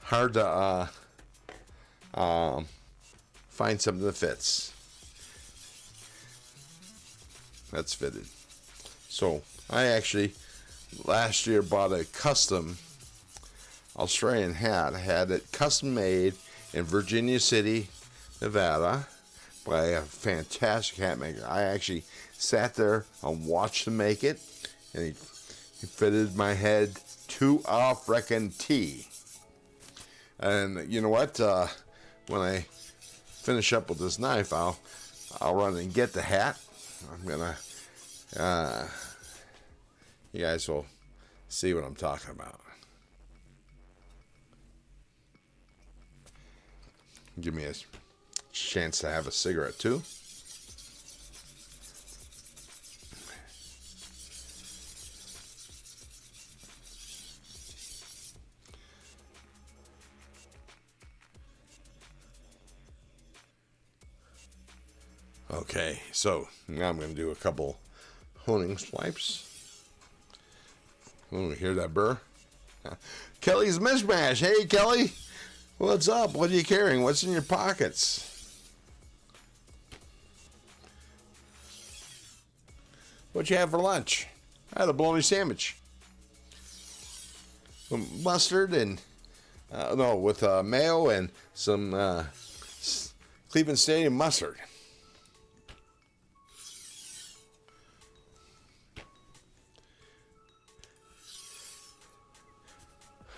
hard to find something that fits. That's fitted. So I actually last year bought a custom Australian hat. I had it custom made in Virginia City, Nevada, by a fantastic hat maker. I actually sat there and watched him make it, and he fitted my head to a frickin' T. And you know what? When I finish up with this knife, I'll run and get the hat. I'm gonna. You guys will see what I'm talking about. Give me a chance to have a cigarette too. Okay, so now I'm going to do a couple honing swipes. Oh, hear that burr? Kelly's Mishmash. Hey, Kelly. What's up? What are you carrying? What's in your pockets? What'd you have for lunch? I had a bologna sandwich. Some mustard and, with mayo and some Cleveland Stadium mustard.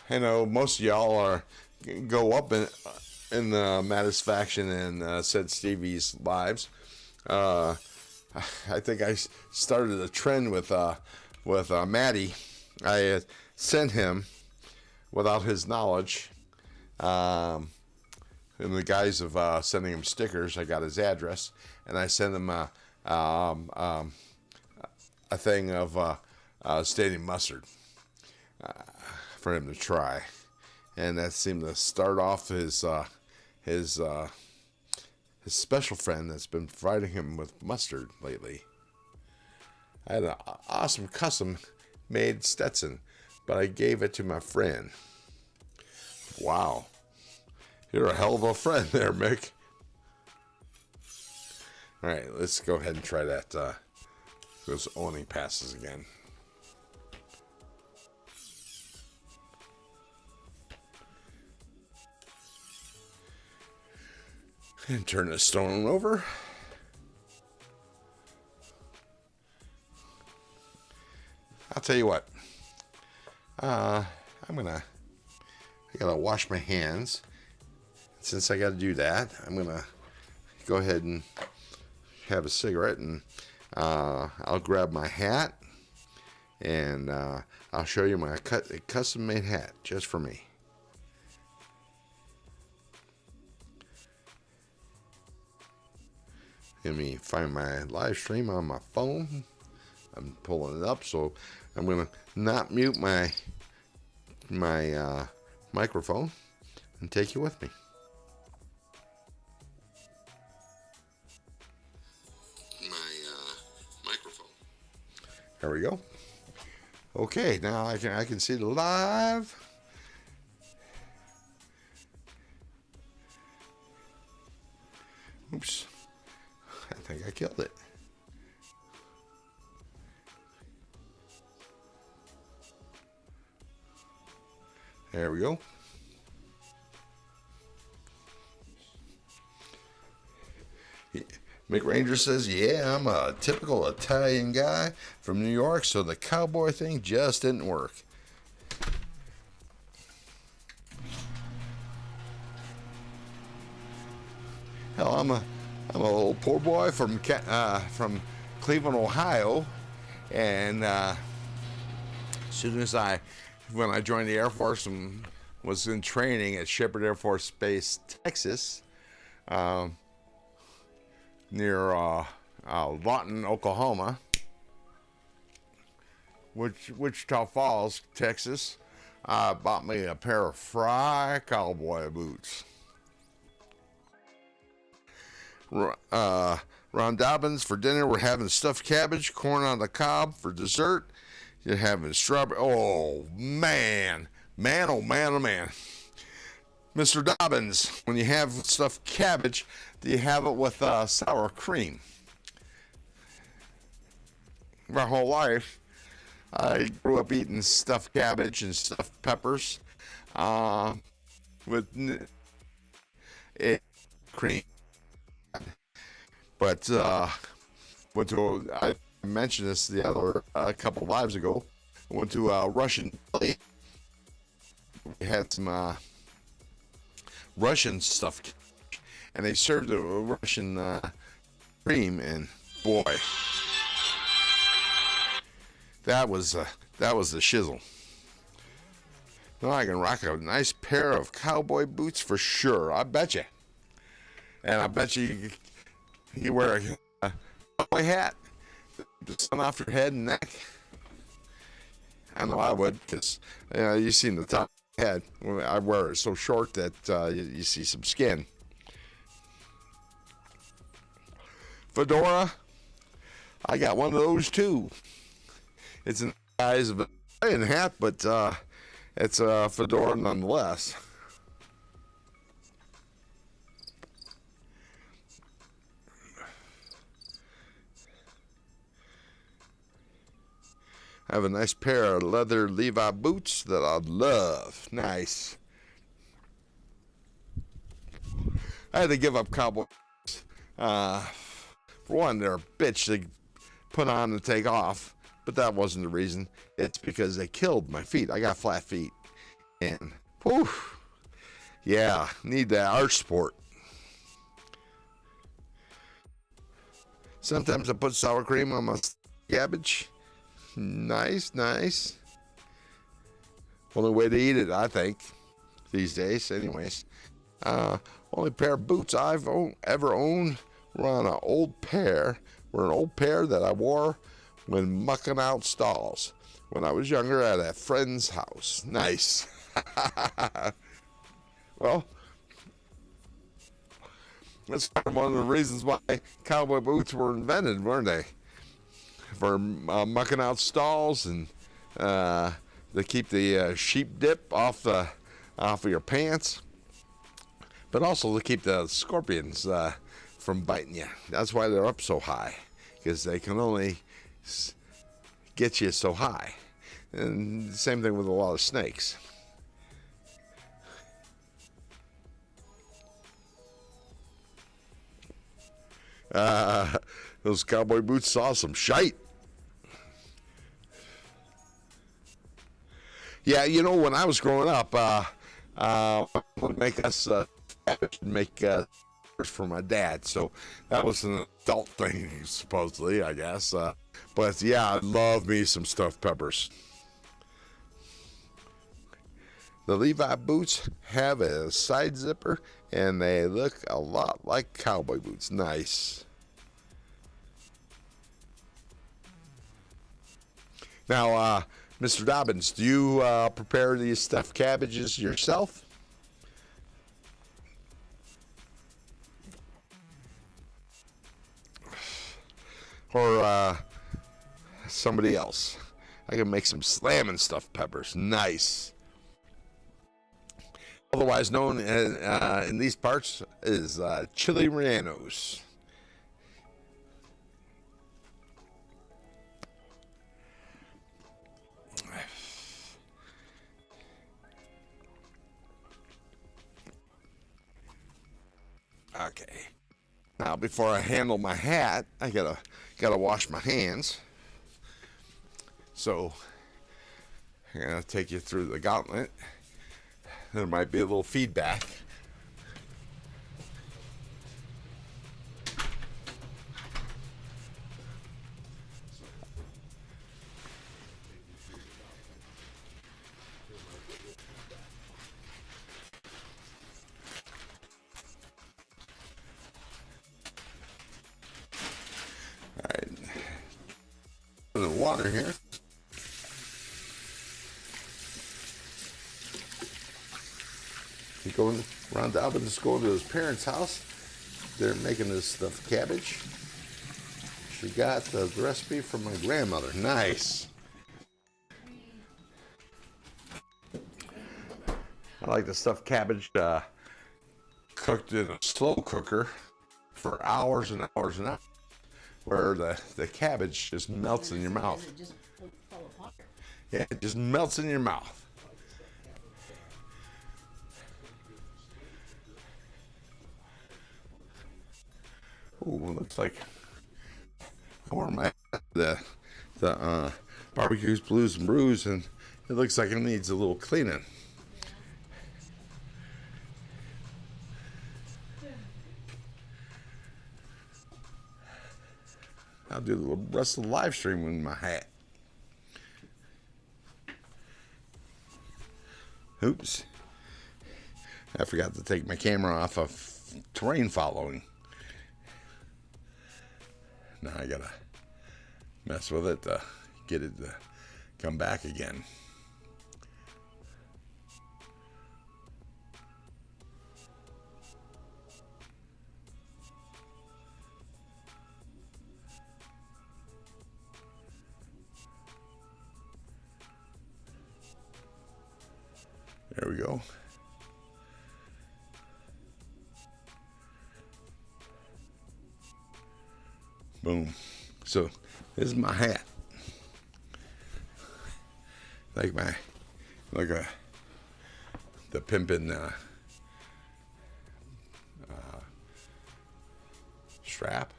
I know most of y'all go up in the Mattis faction and said Stevie's lives. I think I started a trend with Matty. I sent him without his knowledge, in the guise of sending him stickers. I got his address and I sent him a thing of Stadium mustard. For him to try, and that seemed to start off his special friend that's been providing him with mustard lately. I had an awesome custom made Stetson, but I gave it to my friend. Wow, you're a hell of a friend there, Mick. All right, let's go ahead and try those owning passes again. And turn the stone over. I'll tell you what. I gotta wash my hands. Since I gotta do that, I'm gonna go ahead and have a cigarette, and I'll grab my hat. and I'll show you my custom made hat just for me. Let me find my live stream on my phone. I'm pulling it up, so I'm gonna not mute my microphone and take you with me. Microphone. There we go. Okay, now I can see the live. Oops. I think I killed it. There we go. McRanger says, yeah, I'm a typical Italian guy from New York, so the cowboy thing just didn't work. Hell, I'm a little poor boy from Cleveland, Ohio, and as soon as when I joined the Air Force and was in training at Shepherd Air Force Base, Texas, near Lawton, Oklahoma, Wichita Falls, Texas, bought me a pair of Fry cowboy boots. Ron Dobbins, for dinner we're having stuffed cabbage, corn on the cob. For dessert you're having strawberry. Oh man, oh man. Mr. Dobbins, when you have stuffed cabbage, do you have it with sour cream? My whole life I grew up eating stuffed cabbage and stuffed peppers with cream. But I mentioned this a couple lives ago. I went to Russian deli. We had some Russian stuff, and they served a Russian cream, and boy, that was the shizzle. Now I can rock a nice pair of cowboy boots for sure. I bet you, and I bet you wear a cowboy hat, the sun off your head and neck. I know I would, because you seen the top of my head. I wear it so short that you see some skin. Fedora, I got one of those too. It's in the size of a Italian hat, but it's a fedora nonetheless. I have a nice pair of leather Levi boots that I love. Nice. I had to give up cowboy boots. For one, they're a bitch to put on and take off, but that wasn't the reason. It's because they killed my feet. I got flat feet. And, whew, yeah, need that arch support. Sometimes I put sour cream on my cabbage. Nice. Only way to eat it, I think, these days. Anyways, only pair of boots I've ever owned were an old pair that I wore when mucking out stalls when I was younger at a friend's house. Nice. Well, that's one of the reasons why cowboy boots were invented, weren't they? For mucking out stalls and to keep the sheep dip off of your pants, but also to keep the scorpions from biting you. That's why they're up so high, because they can only get you so high. And same thing with a lot of snakes. Those cowboy boots saw some shite. Yeah, when I was growing up, would make us make peppers for my dad, so that was an adult thing, supposedly, I guess. But yeah, I love me some stuffed peppers. The Levi boots have a side zipper, and they look a lot like cowboy boots. Nice. Now, Mr. Dobbins, do you prepare these stuffed cabbages yourself? Or somebody else? I can make some slamming stuffed peppers. Nice. Otherwise known in these parts as chili rellenos. Okay. Now, before I handle my hat, I gotta wash my hands. So I'm gonna take you through the gauntlet. There might be a little feedback. All right, the water here. Going around the oven, just going to his parents' house. They're making this stuffed cabbage. She got the recipe from my grandmother. Nice. I like the stuffed cabbage cooked in a slow cooker for hours and hours and hours, where the cabbage just melts in your mouth. Yeah, it just melts in your mouth. Ooh, looks like I wore my the barbecues, blues and brews, and it looks like it needs a little cleaning. I'll do the rest of the live stream with my hat. Oops, I forgot to take my camera off of terrain following. Now I gotta mess with it to get it to come back again. There we go. Boom. So this is my hat. Like the pimpin' strap.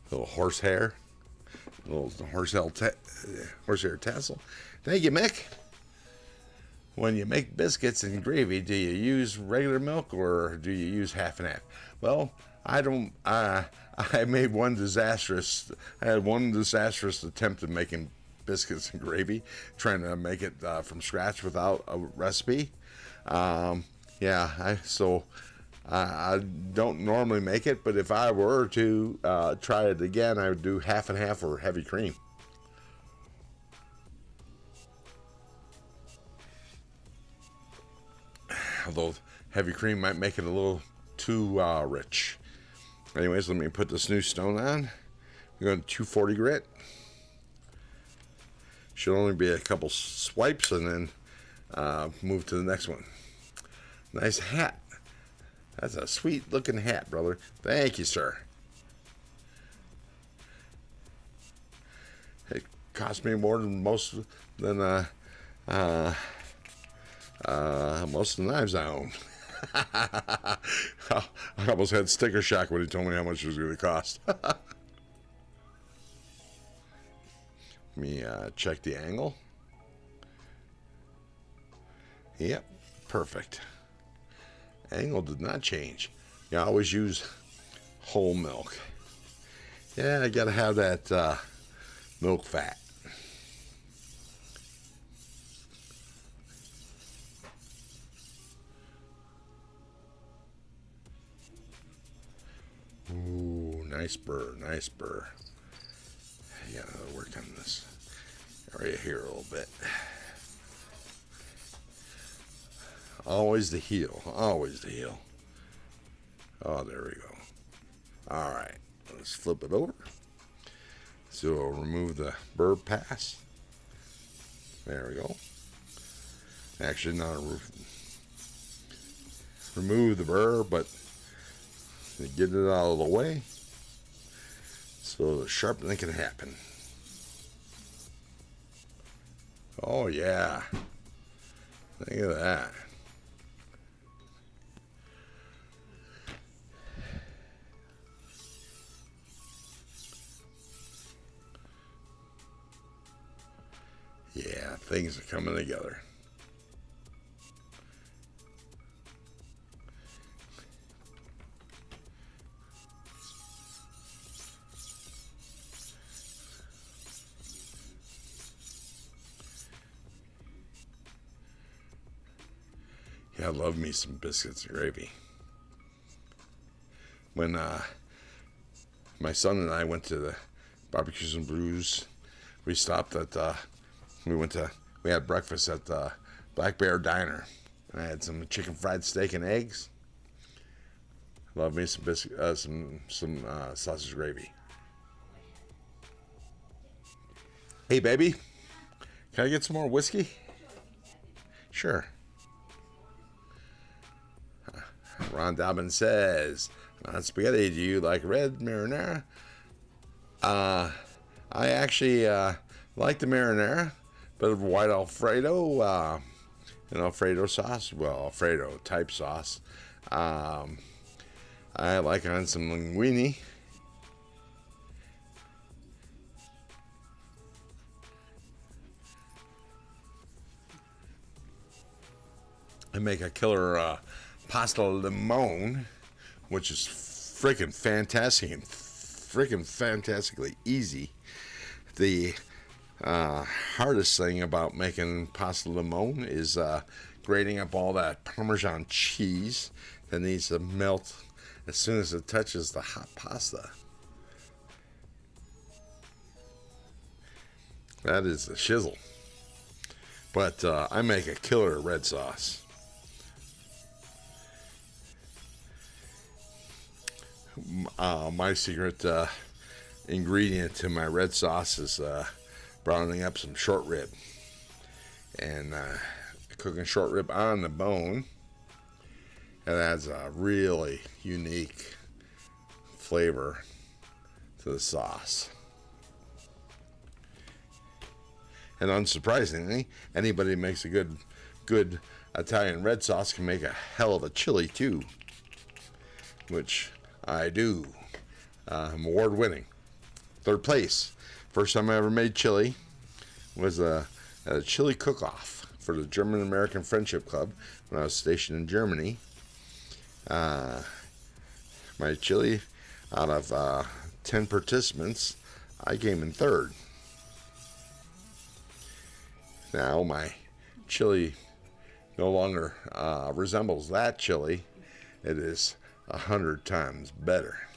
Little horsehair. Little horsehair tassel. Thank you, Mick. When you make biscuits and gravy, do you use regular milk or do you use half and half? Well, I don't. I made one disastrous. I had one disastrous attempt at making biscuits and gravy, trying to make it from scratch without a recipe. I don't normally make it, but if I were to try it again, I would do half and half or heavy cream. Although heavy cream might make it a little too rich. Anyways, let me put this new stone on. We're going to 240 grit. Should only be a couple swipes and then move to the next one. Nice hat. That's a sweet looking hat, brother. Thank you, sir. It cost me more than most of the knives I own. I almost had sticker shock when he told me how much it was going to cost. Let me check the angle. Yep, perfect. Angle did not change. You always use whole milk. Yeah, I gotta have that milk fat. Ooh, nice burr, nice burr. I gotta work on this area here a little bit. Always the heel, always the heel. Oh, there we go. All right, let's flip it over. So we'll remove the burr pass. There we go. Actually, not remove the burr, but get it out of the way so the sharpening can happen. Oh yeah, look at that. Yeah, things are coming together. Yeah, I love me some biscuits and gravy. When my son and I went to the Barbecues and Brews, we stopped at we had breakfast at the Black Bear Diner. I had some chicken fried steak and eggs. Love me some some sausage gravy. Hey baby, can I get some more whiskey? Sure. Ron Dobbins says, on spaghetti, do you like red marinara? I actually like the marinara, but of white Alfredo, and Alfredo sauce, well, Alfredo type sauce. I like on some linguine. I make a killer pasta limone, which is freaking fantastic and freaking fantastically easy. The hardest thing about making pasta limone is grating up all that Parmesan cheese that needs to melt as soon as it touches the hot pasta. That is the shizzle. But I make a killer red sauce. My secret ingredient to my red sauce is browning up some short rib and cooking short rib on the bone. It adds a really unique flavor to the sauce. And unsurprisingly, anybody who makes a good Italian red sauce can make a hell of a chili too, which I do. I'm award-winning. Third place. First time I ever made chili was a chili cook-off for the German-American Friendship Club when I was stationed in Germany. My chili, out of 10 participants, I came in third. Now my chili no longer resembles that chili. It is 100 times better.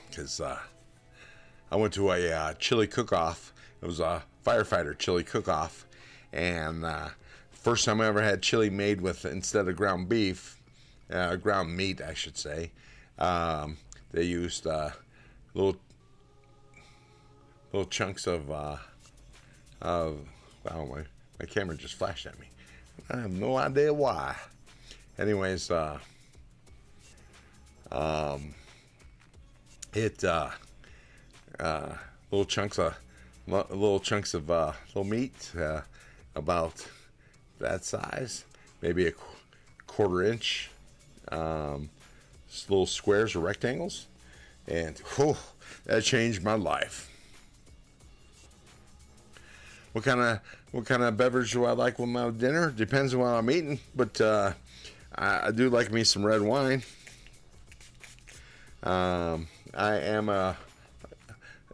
Because I went to a chili cook-off. It was a firefighter chili cook-off, and first time I ever had chili made with, instead of ground beef, ground meat, I should say, they used little chunks of wow, my camera just flashed at me. I have no idea why. Anyways, little chunks of little meat, about that size, maybe a quarter inch, little squares or rectangles, and that changed my life. what kind of beverage do I like with my dinner? Depends on what I'm eating, but I do like me some red wine. I am not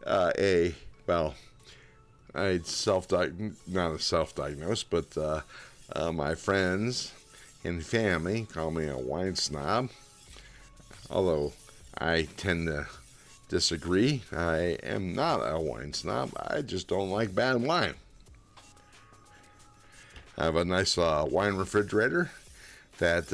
a self-diagnosed, but my friends and family call me a wine snob. Although I tend to disagree. I am not a wine snob. I just don't like bad wine. I have a nice wine refrigerator that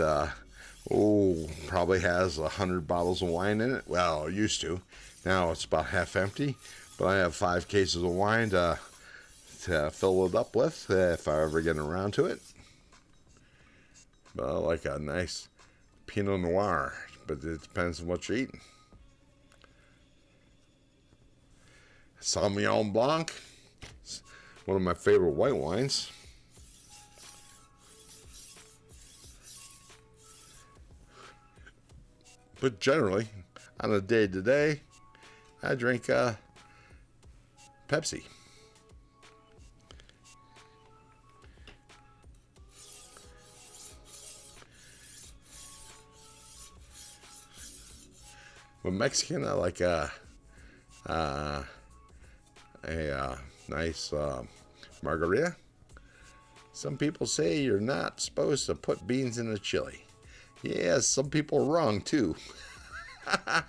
probably has 100 bottles of wine in it. Well, it used to. Now it's about half empty. But I have 5 cases of wine to fill it up with if I ever get around to it. But I like a nice Pinot Noir, but it depends on what you're eating. Sauvignon Blanc, one of my favorite white wines. But generally, on a day-to-day, I drink Pepsi. With Mexican, I like a nice margarita. Some people say you're not supposed to put beans in a chili. Yeah, some people are wrong too. I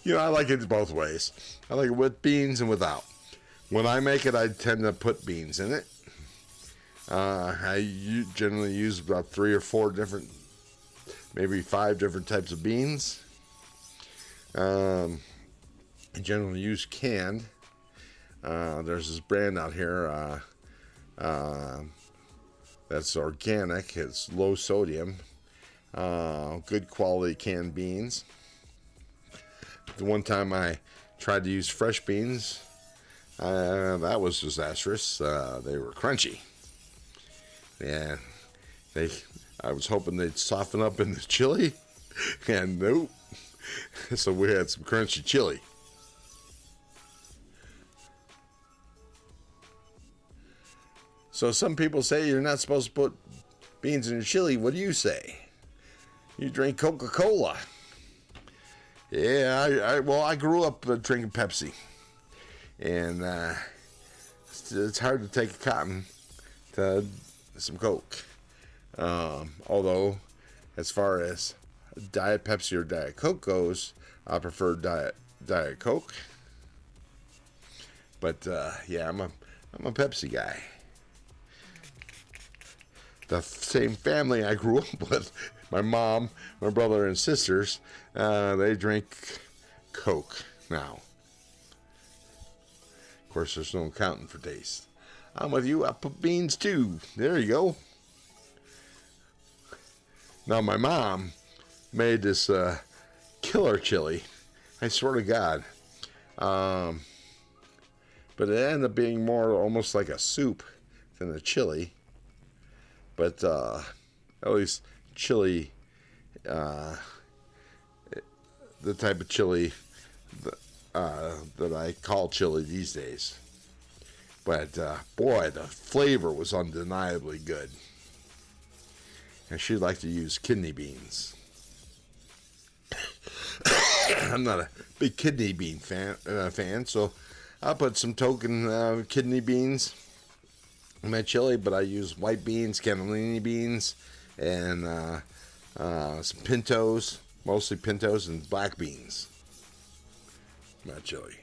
like it both ways. I like it with beans and without. When I make it, I tend to put beans in it. I generally use about 3 or 4 different, maybe 5 different types of beans. I generally use canned. There's this brand out here that's organic. It's low sodium, good quality canned beans. The one time I tried to use fresh beans, that was disastrous. They were crunchy. Yeah, I was hoping they'd soften up in the chili, and nope. So we had some crunchy chili. So some people say you're not supposed to put beans in your chili. What do you say? You drink Coca-Cola. Yeah, I grew up drinking Pepsi. And it's hard to take a cotton to some Coke. Although, as far as Diet Pepsi or Diet Coke goes, I prefer Diet Coke. But yeah, I'm a Pepsi guy. The same family I grew up with, my mom, my brother, and sisters, they drink Coke now. Of course, there's no accounting for taste. I'm with you. I put beans too. There you go. Now, my mom made this killer chili. I swear to God. But it ended up being more almost like a soup than a chili. But at least chili, the type of chili that I call chili these days. But boy, the flavor was undeniably good. And she'd like to use kidney beans. I'm not a big kidney bean fan, so I'll put some token kidney beans in my chili, but I use white beans, cannellini beans, and some pintos, mostly pintos, and black beans in my chili.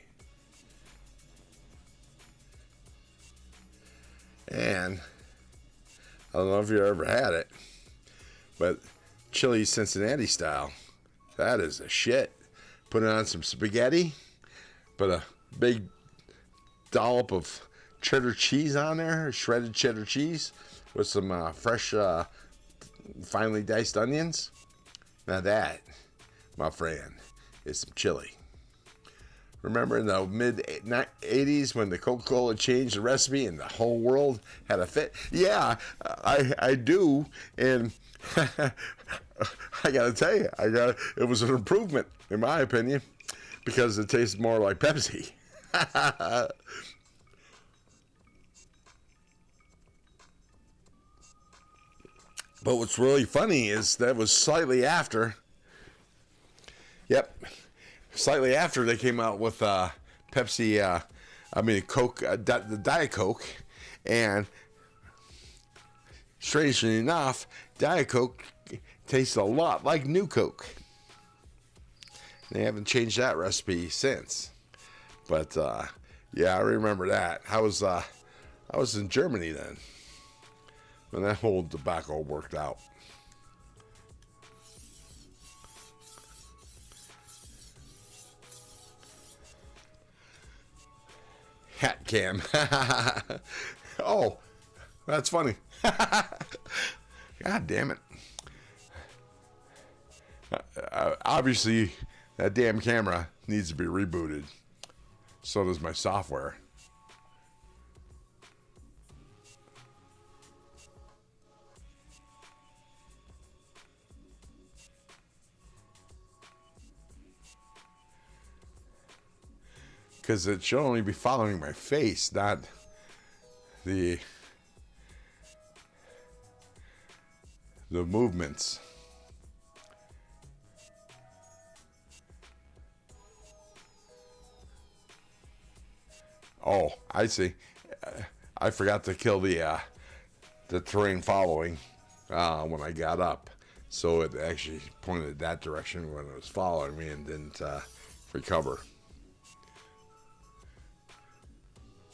And I don't know if you ever had it, but chili Cincinnati style, that is a shit. Put it on some spaghetti, put a big dollop of cheddar cheese on there, shredded cheddar cheese, with some fresh, finely diced onions. Now that, my friend, is some chili. Remember in the mid-80s when the Coca-Cola changed the recipe and the whole world had a fit? Yeah, I do, and I gotta tell you, it was an improvement, in my opinion, because it tastes more like Pepsi. But what's really funny is that was slightly after. Yep, slightly after they came out with Pepsi. Coke, the Diet Coke, and strangely enough, Diet Coke tastes a lot like New Coke. They haven't changed that recipe since. But yeah, I remember that. I was in Germany then when that whole debacle worked out. Hat cam. Oh, that's funny. God damn it. Obviously, that damn camera needs to be rebooted. So does my software. Because it should only be following my face, not the movements. Oh, I see. I forgot to kill the terrain following when I got up, so it actually pointed that direction when it was following me and didn't recover.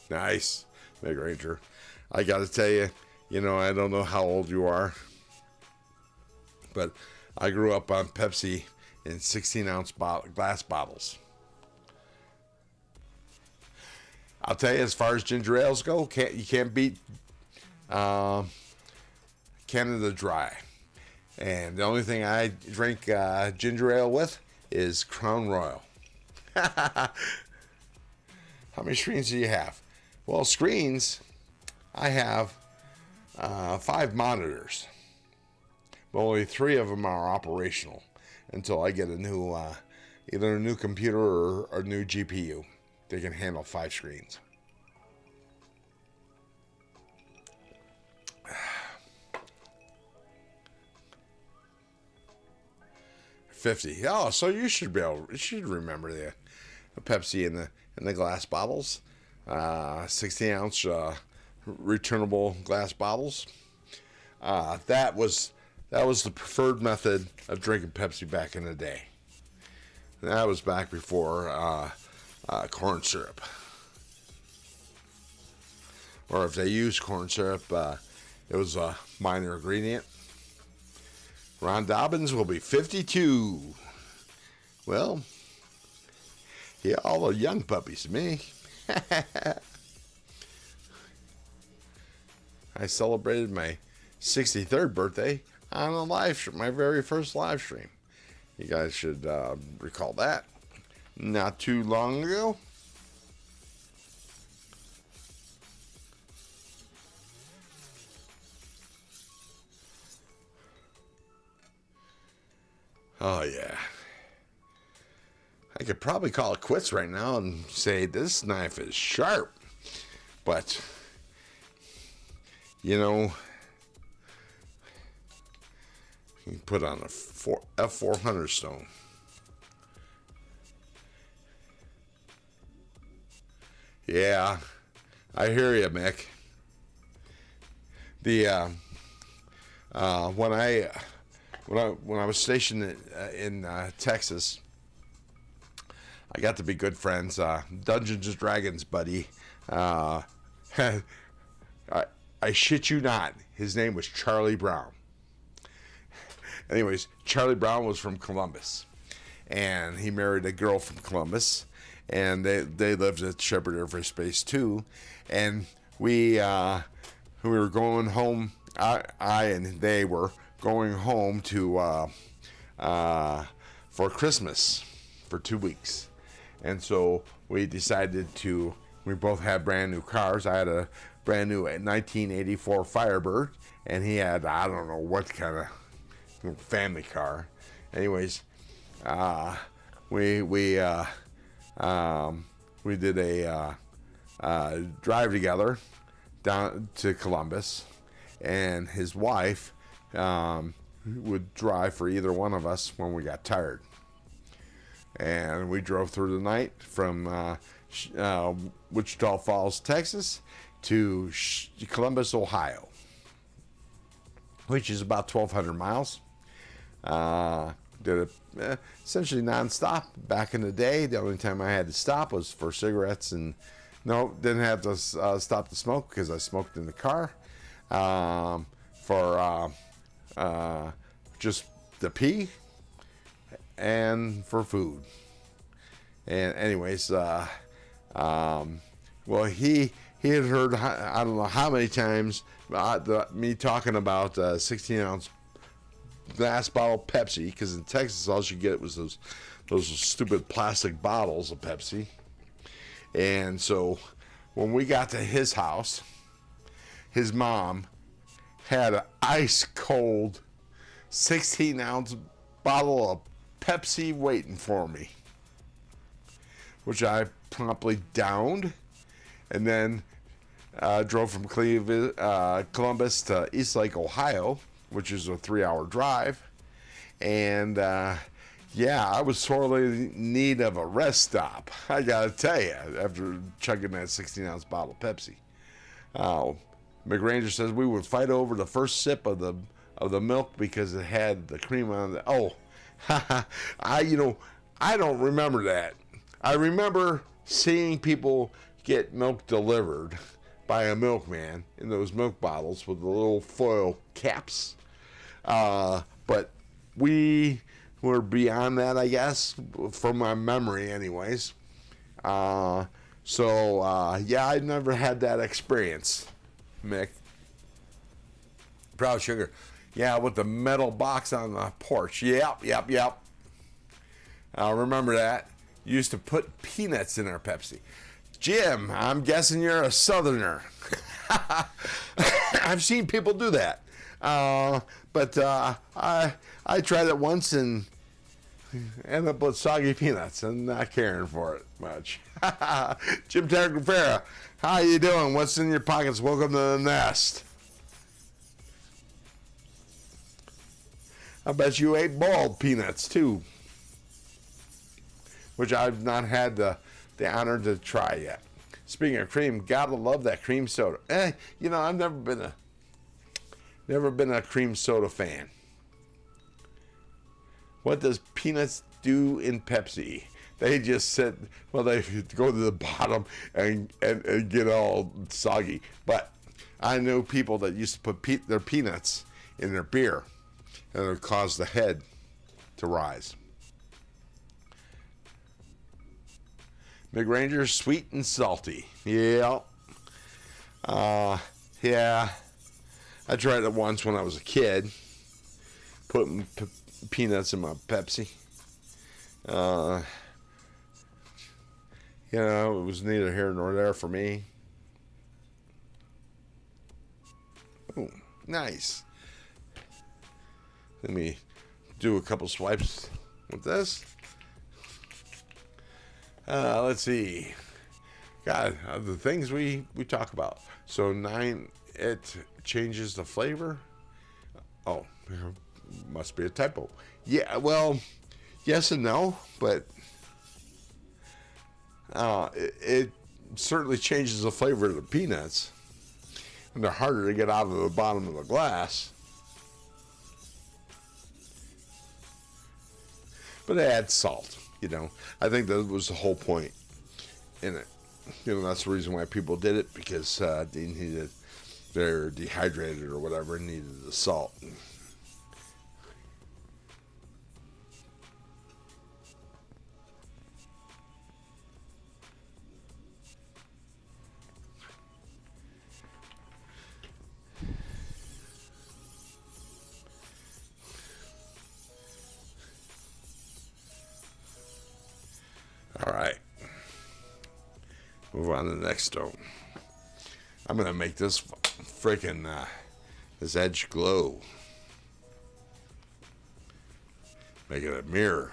Nice, Big Ranger. I got to tell you, I don't know how old you are, but I grew up on Pepsi in 16-ounce glass bottles. I'll tell you, as far as ginger ales go, you can't beat Canada Dry. And the only thing I drink ginger ale with is Crown Royal. How many screens do you have? Well, screens, I have 5 monitors. But only 3 of them are operational until I get a new, either a new computer or a new GPU. They can handle 5 screens. $50. Oh, so you should remember the Pepsi in the glass bottles, 16-ounce returnable glass bottles. That was the preferred method of drinking Pepsi back in the day. That was back before corn syrup, or if they used corn syrup, it was a minor ingredient. Ron Dobbins will be 52. Well, yeah, all the young puppies to me. I celebrated my 63rd birthday on a live stream, my very first live stream. You guys should recall that. Not too long ago. Oh, yeah. I could probably call it quits right now and say this knife is sharp. But, you can put on a F400 stone. Yeah, I hear you, Mick. When I was stationed in Texas, I got to be good friends. Dungeons and Dragons buddy. I shit you not. His name was Charlie Brown. Anyways, Charlie Brown was from Columbus, and he married a girl from Columbus, and they lived at Shepherd Air Force Base too. And we were going home. I and they were going home to for Christmas for 2 weeks, and so we decided to. We both had brand new cars. I had a brand new 1984 Firebird, and he had I don't know what kind of family car. Anyways, we did a drive together down to Columbus, and his wife would drive for either one of us when we got tired. And we drove through the night from Wichita Falls, Texas to Columbus, Ohio, which is about 1,200 miles. Did it essentially nonstop. Back in the day, the only time I had to stop was for cigarettes, and no, didn't have to stop to smoke because I smoked in the car. For just the pee and for food. And anyways, well, he had heard, I don't know how many times me talking about 16-ounce glass bottle Pepsi, because in Texas all you get was those stupid plastic bottles of Pepsi. And so when we got to his house, his mom had an ice cold 16-ounce bottle of Pepsi waiting for me, which I promptly downed, and then drove from Columbus to Eastlake, Ohio, which is a 3-hour drive. And yeah, I was sorely in need of a rest stop, I gotta tell you, after chugging that 16-ounce bottle of Pepsi. McRanger says we would fight over the first sip of the milk because it had the cream on it. Oh, I don't remember that. I remember seeing people get milk delivered by a milkman in those milk bottles with the little foil caps. But we were beyond that, I guess, from my memory anyways. Yeah, I never had that experience, Mick. Proud Sugar. Yeah, with the metal box on the porch. Yep. I remember that. Used to put peanuts in our Pepsi. Jim, I'm guessing you're a Southerner. I've seen people do that. But I tried it once and ended up with soggy peanuts and not caring for it much. Jim Terracufera, how you doing? What's in your pockets? Welcome to the nest. I bet you ate boiled peanuts too, which I've not had the honor to try yet. Speaking of cream, gotta love that cream soda. I've never been a cream soda fan. What does peanuts do in Pepsi? They just sit, well, they go to the bottom and get all soggy. But I know people that used to put their peanuts in their beer, and it would cause the head to rise. McRanger, sweet and salty. Yeah. Yeah. I tried it once when I was a kid, putting peanuts in my Pepsi. It was neither here nor there for me. Oh, nice. Let me do a couple swipes with this. Let's see. God, the things we talk about. So 9, it changes the flavor. Oh, must be a typo. Yeah, well, yes and no, but it certainly changes the flavor of the peanuts, and they're harder to get out of the bottom of the glass. But it adds salt, I think that was the whole point in it. That's the reason why people did it, because they're dehydrated or whatever and needed the salt. All right. Move on to the next stone. I'm going to make this freaking, this edge glow. Make it a mirror.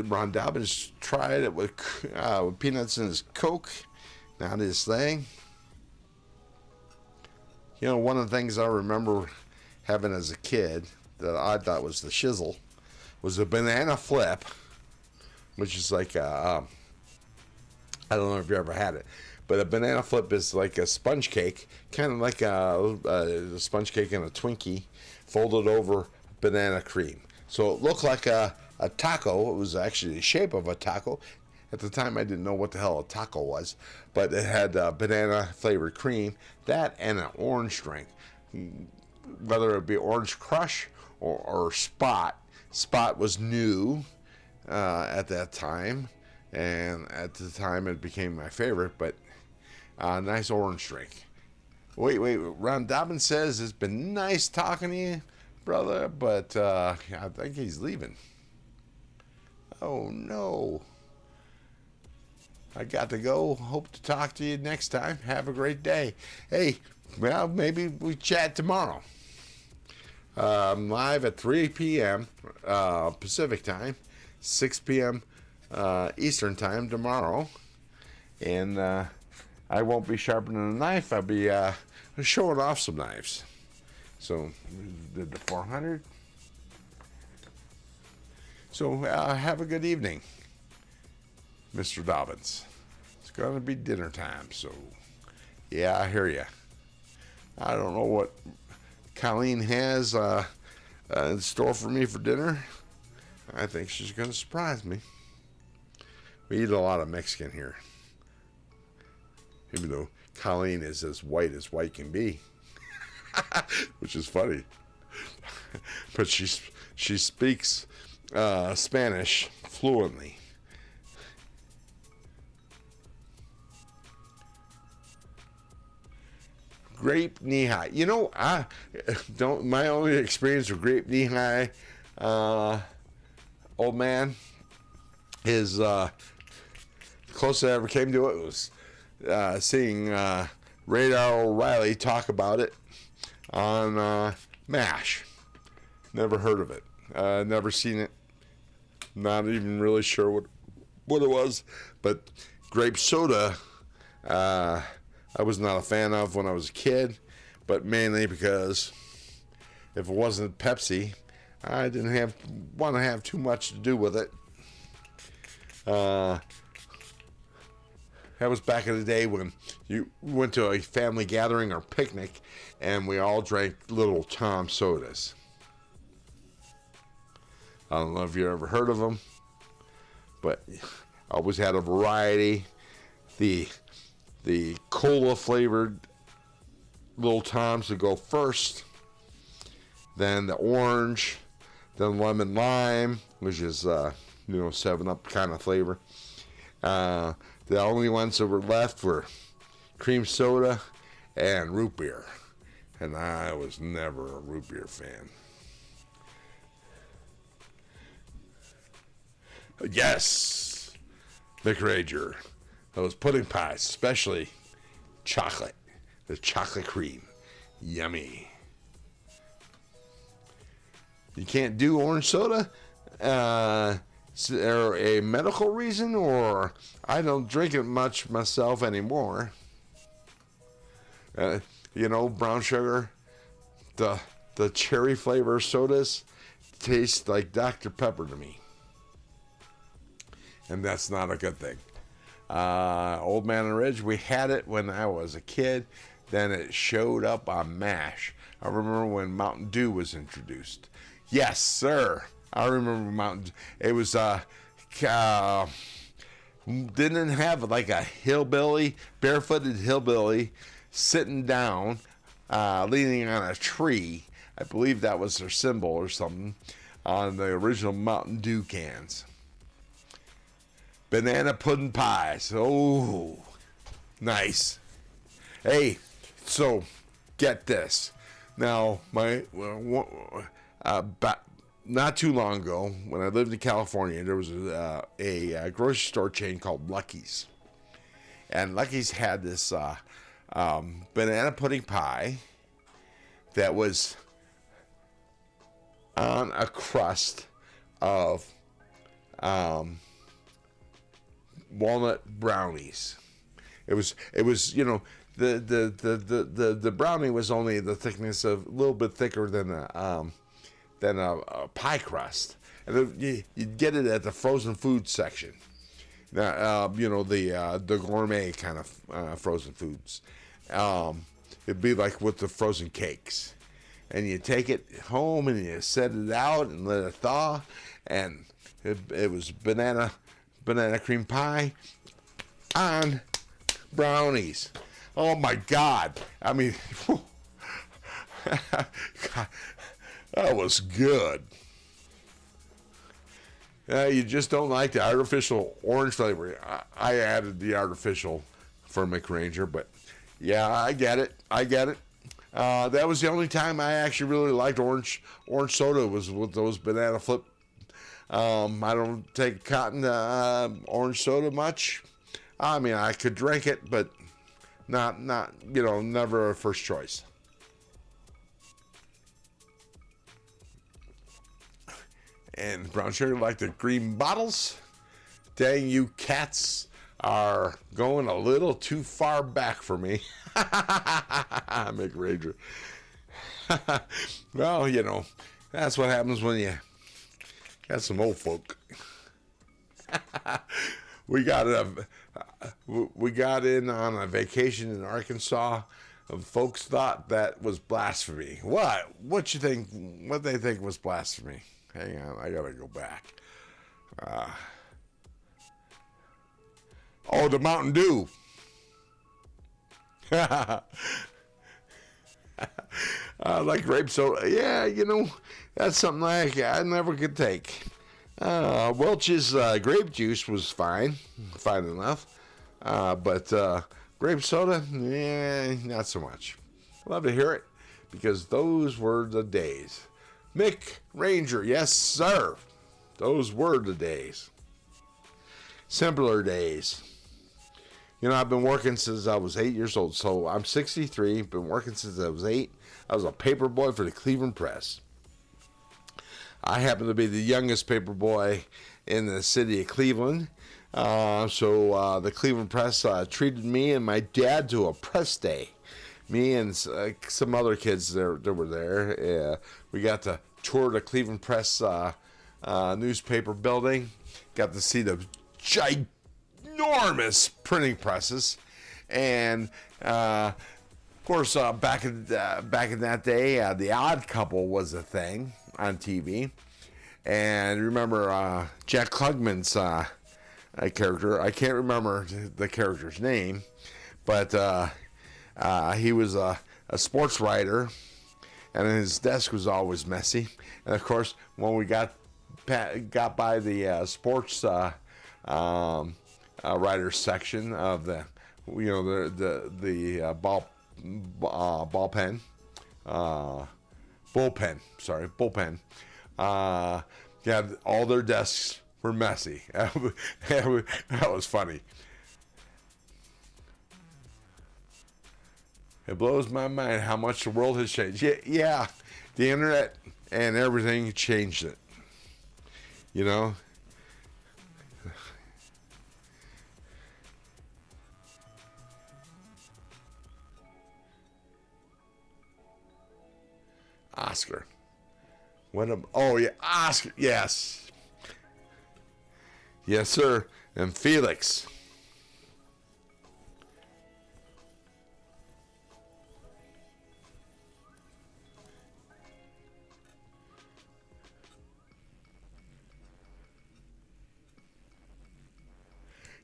Ron Dobbins tried it with peanuts in his Coke. Not his thing. You know, one of the things I remember having as a kid that I thought was the shizzle was a banana flip, which is like I don't know if you ever had it, but a banana flip is like a sponge cake, kind of like a sponge cake and a Twinkie, folded over banana cream. So it looked like a taco. It was actually the shape of a taco. At the time, I didn't know what the hell a taco was, but it had banana flavored cream, that and an orange drink, whether it be Orange Crush or Spot. Spot was new at that time, and at the time it became my favorite, but nice orange drink. Wait, Ron Dobbins says it's been nice talking to you, brother, but I think he's leaving. Oh no. I got to go. Hope to talk to you next time. Have a great day. Hey, well, maybe we chat tomorrow. I'm live at 3 p.m. Pacific time, 6 p.m. Eastern time tomorrow. And I won't be sharpening a knife. I'll be showing off some knives. So, did the 400. So, have a good evening, Mr. Dobbins. It's going to be dinner time, so yeah, I hear you. I don't know what Colleen has in store for me for dinner. I think she's going to surprise me. We eat a lot of Mexican here, even though Colleen is as white can be, which is funny. But she speaks Spanish fluently. Grape knee high. You know, I don't. My only experience with grape knee high, old man, is the closest I ever came to it was seeing Radar O'Reilly talk about it on MASH. Never heard of it. Never seen it. Not even really sure what it was. But grape soda, I was not a fan of when I was a kid, but mainly because if it wasn't Pepsi, I didn't want to have too much to do with it. That was back in the day when you went to a family gathering or picnic and we all drank Little Tom sodas. I don't know if you ever heard of them, but I always had a variety. The cola flavored Little Toms would go first, then the orange, then lemon lime, which is 7-Up kind of flavor. The only ones that were left were cream soda and root beer, and I was never a root beer fan. Yes, McRager. Those pudding pies, especially chocolate. The chocolate cream. Yummy. You can't do orange soda? Is there a medical reason, or I don't drink it much myself anymore? Brown sugar, the cherry flavor sodas taste like Dr. Pepper to me. And that's not a good thing. Old Man and Ridge, we had it when I was a kid. Then it showed up on MASH. I remember when Mountain Dew was introduced. Yes, sir. I remember Mountain Dew. It was, didn't have like a hillbilly, barefooted hillbilly sitting down, leaning on a tree. I believe that was their symbol or something on the original Mountain Dew cans. Banana pudding pies. Oh, nice. Hey, so get this. Now, not too long ago, when I lived in California, there was a grocery store chain called Lucky's. And Lucky's had this banana pudding pie that was on a crust of walnut brownies. It was the brownie was only the thickness of a little bit thicker than a pie crust, and you'd get it at the frozen food section. Now, the gourmet kind of frozen foods. It'd be like with the frozen cakes, and you take it home and you set it out and let it thaw, and it was banana cream pie on brownies. Oh my God! I mean, that was good. You just don't like the artificial orange flavor. I added the artificial for McRanger, but yeah, I get it. That was the only time I actually really liked orange soda, was with those banana flip. I don't take cotton orange soda much. I mean, I could drink it, but not never a first choice. And brown sugar like the green bottles. Dang, you cats are going a little too far back for me. McRanger. Well, that's what happens when you got some old folk. We got in on a vacation in Arkansas, and folks thought that was blasphemy. What you think? What they think was blasphemy? Hang on, I gotta go back. The Mountain Dew. Like grape soda. Yeah, that's something I never could take. Welch's grape juice was fine enough. But grape soda, not so much. Love to hear it, because those were the days. McRanger, yes sir. Those were the days. Simpler days. I've been working since I was 8 years old, so I'm 63. Been working since I was 8. I was a paper boy for the Cleveland Press. I happen to be the youngest paper boy in the city of Cleveland. So the Cleveland Press treated me and my dad to a press day. Me and some other kids that were there. We got to tour the Cleveland Press newspaper building. Got to see the ginormous printing presses. And of course, back in that day, The Odd Couple was a thing on TV. And remember Jack Klugman's character. I can't remember the character's name, but he was a sports writer, and his desk was always messy. And of course, when we got by the sports writers section of the bullpen. Yeah, all their desks were messy. That was funny. It blows my mind how much the world has changed. Yeah, the internet and everything changed it. Oscar. Oscar, yes. Yes, sir. And Felix.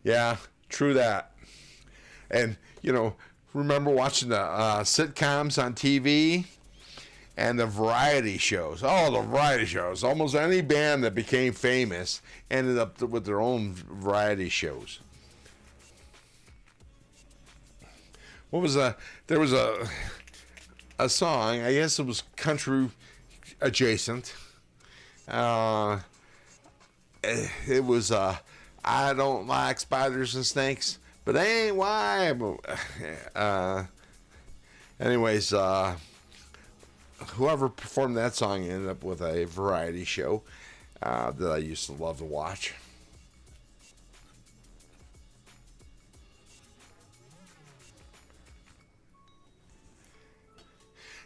Yeah, true that. And, remember watching the sitcoms on TV? And the variety shows. Oh, the variety shows. Almost any band that became famous ended up with their own variety shows. There was a song, I guess it was country adjacent. It was, I don't like spiders and snakes, but they ain't why. Anyways, whoever performed that song ended up with a variety show that I used to love to watch.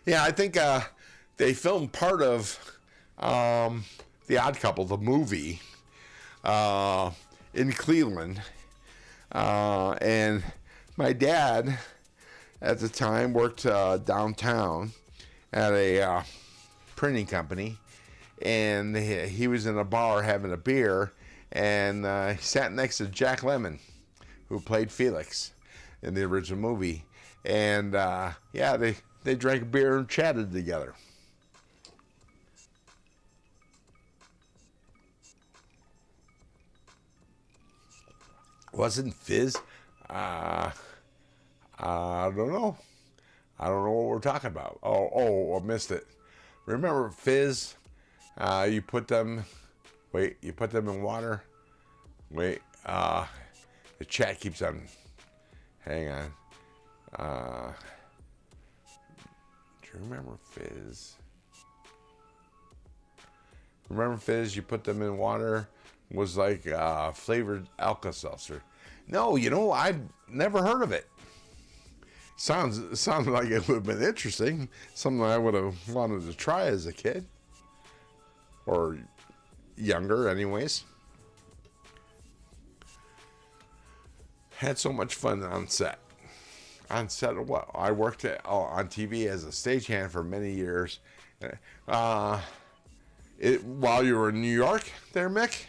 Yeah, I think they filmed part of The Odd Couple, the movie, in Cleveland. And my dad, at the time, worked downtown at a printing company. And he was in a bar having a beer, and he sat next to Jack Lemmon, who played Felix in the original movie. And yeah, they drank a beer and chatted together. Wasn't Fizz? I don't know. I don't know what we're talking about. Oh, I missed it. Remember Fizz? You put them in water. Wait, the chat keeps on. Hang on. Do you remember Fizz? Remember Fizz? You put them in water. Was like flavored Alka-Seltzer. No, I've never heard of it. Sounds like it would have been interesting. Something I would have wanted to try as a kid. Or younger, anyways. Had so much fun on set. On set of what? I worked on TV as a stagehand for many years. While you were in New York there, Mick?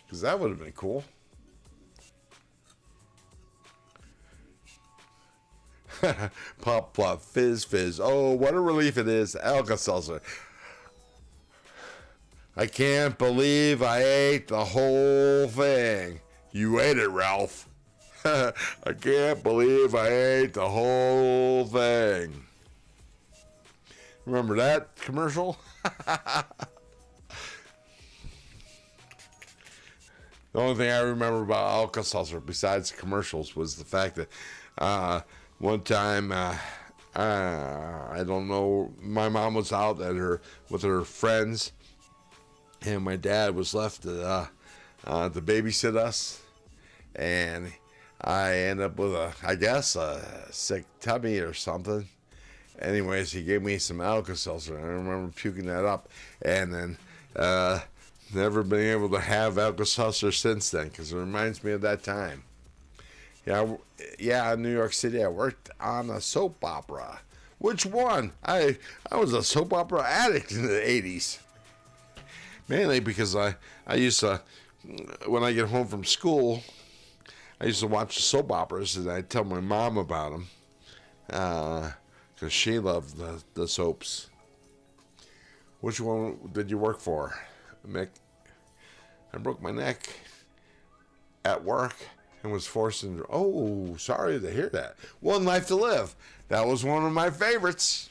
Because that would have been cool. Pop, plop, fizz, fizz. Oh, what a relief it is. Alka-Seltzer. I can't believe I ate the whole thing. You ate it, Ralph. I can't believe I ate the whole thing. Remember that commercial? The only thing I remember about Alka-Seltzer besides commercials was the fact that one time, I don't know, my mom was out with her friends, and my dad was left to babysit us, and I ended up with a sick tummy or something. Anyways, he gave me some Alka-Seltzer. I remember puking that up, and then never been able to have Alka-Seltzer since then, because it reminds me of that time. Yeah, in New York City, I worked on a soap opera. Which one? I was a soap opera addict in the 80s. Mainly because I used to, when I get home from school, I used to watch the soap operas, and I'd tell my mom about them. Because she loved the soaps. Which one did you work for, Mick? I broke my neck at work and was forced into... Oh, sorry to hear that. One Life to Live. That was one of my favorites.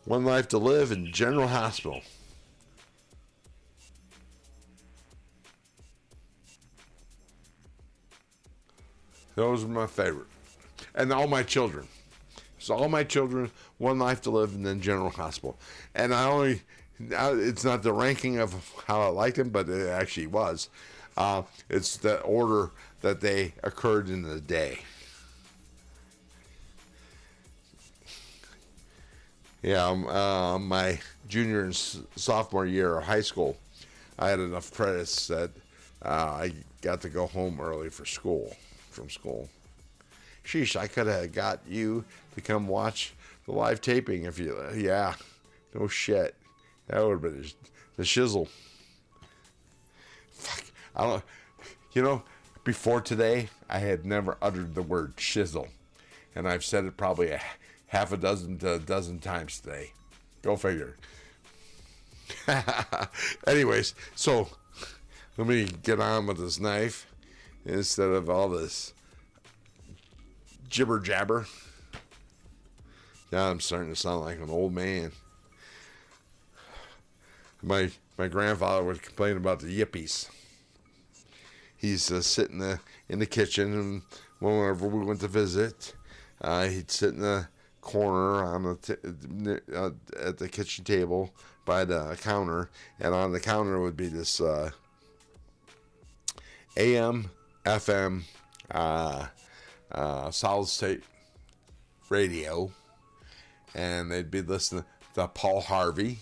One Life to Live in General Hospital. Those were my favorite. And all my children. So all my children, One Life to Live, and then General Hospital. And it's not the ranking of how I liked them, but it actually was. It's the order that they occurred in the day. Yeah, my junior and sophomore year of high school, I had enough credits that I got to go home early from school. Sheesh, I could have got you to come watch the live taping if you... Yeah, no shit. That would have been the shizzle. Fuck, I don't... before today, I had never uttered the word shizzle. And I've said it probably a half a dozen to a dozen times today. Go figure. Anyways, so let me get on with this knife instead of all this jibber jabber. Now I'm starting to sound like an old man. My grandfather would complain about the yippies. He's sitting in the kitchen, and whenever we went to visit, he'd sit in the corner on at the kitchen table by the counter, and on the counter would be this AM, FM, solid state radio, and they'd be listening to Paul Harvey.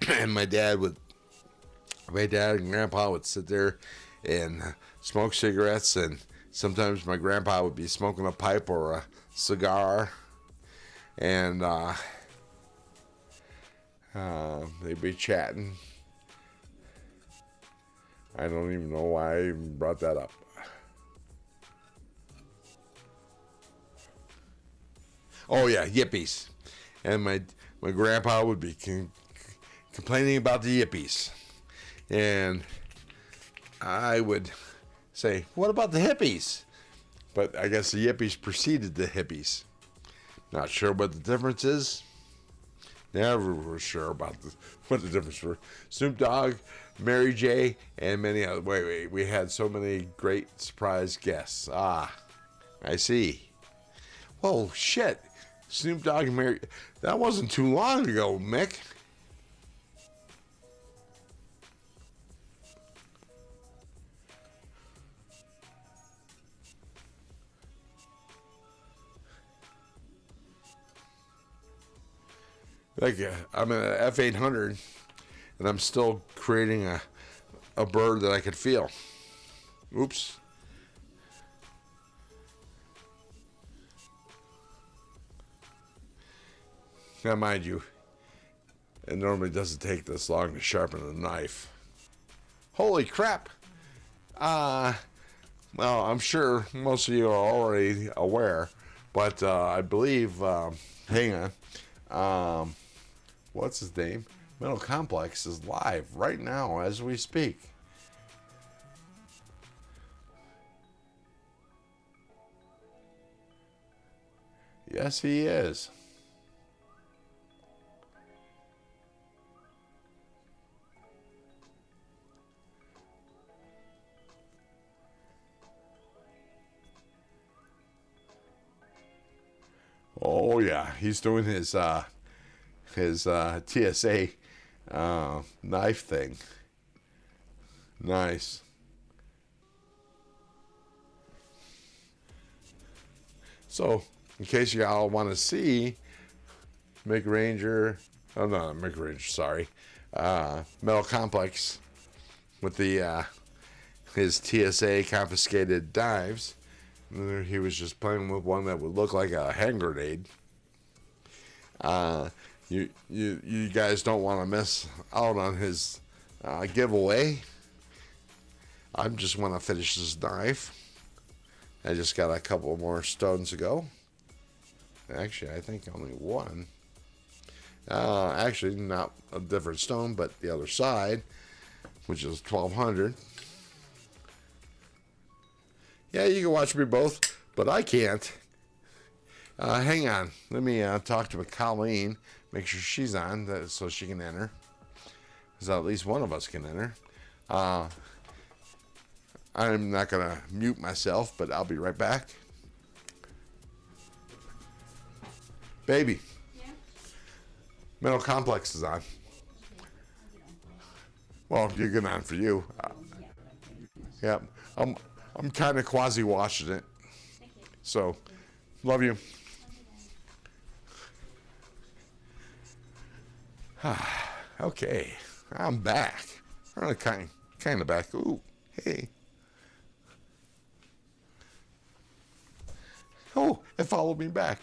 And my dad and grandpa would sit there and smoke cigarettes, and sometimes my grandpa would be smoking a pipe or a cigar, and they'd be chatting. I don't even know why I even brought that up. Oh yeah, yippies. And my grandpa would be complaining about the yippies. And I would say, what about the hippies? But I guess the yippies preceded the hippies. Not sure what the difference is. Never were sure about what the difference were. Snoop Dogg, Mary J, and many other. Wait. We had so many great surprise guests. Ah, I see. Whoa, shit. Snoop Dogg and Mary. That wasn't too long ago, Mick. Like I'm in an F800, and I'm still creating a bird that I could feel. Oops. Now, mind you, it normally doesn't take this long to sharpen a knife. Holy crap! Well, I'm sure most of you are already aware, but I believe, hang on, what's his name? Metal Complex is live right now as we speak. Yes, he is. Oh yeah, he's doing his TSA knife thing. Nice. So, in case you all want to see Mick Ranger, oh no, Mick Ranger, sorry, Metal Complex with the his TSA confiscated knives. He was just playing with one that would look like a hand grenade. You guys don't want to miss out on his giveaway. I just want to finish this knife. I just got a couple more stones to go. Actually, I think only one. Actually, not a different stone, but the other side, which is 1200. Yeah, you can watch me both, but I can't. Hang on. Let me talk to Colleen, make sure she's on so she can enter. So at least one of us can enter. I'm not going to mute myself, but I'll be right back. Baby. Yeah? Metal Complex is on. Well, you're good on for you. Yeah. I'm kind of quasi-washing it. So, love you. Okay, I'm back. I'm kind of back. Ooh, hey. Oh, it followed me back.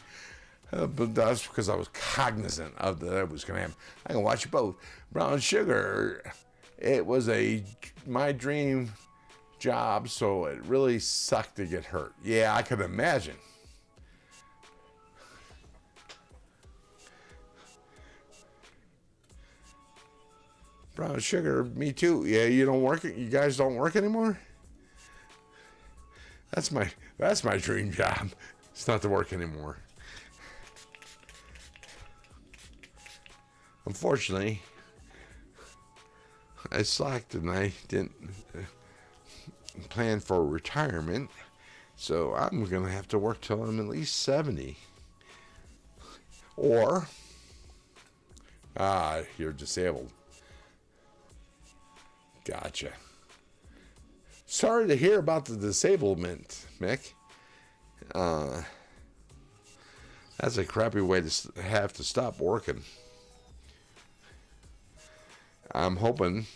But that's because I was cognizant of that it was going to happen. I can watch you both. Brown Sugar. It was my dream job, so it really sucked to get hurt. Yeah, I could imagine. Brown Sugar, me too. Yeah, you guys don't work anymore? That's my dream job. It's not to work anymore. Unfortunately, I slacked and I didn't plan for retirement, so I'm gonna have to work till I'm at least 70. Or you're disabled. Gotcha. sorry to hear about the disablement, Mick. That's a crappy way to have to stop working. I'm hoping.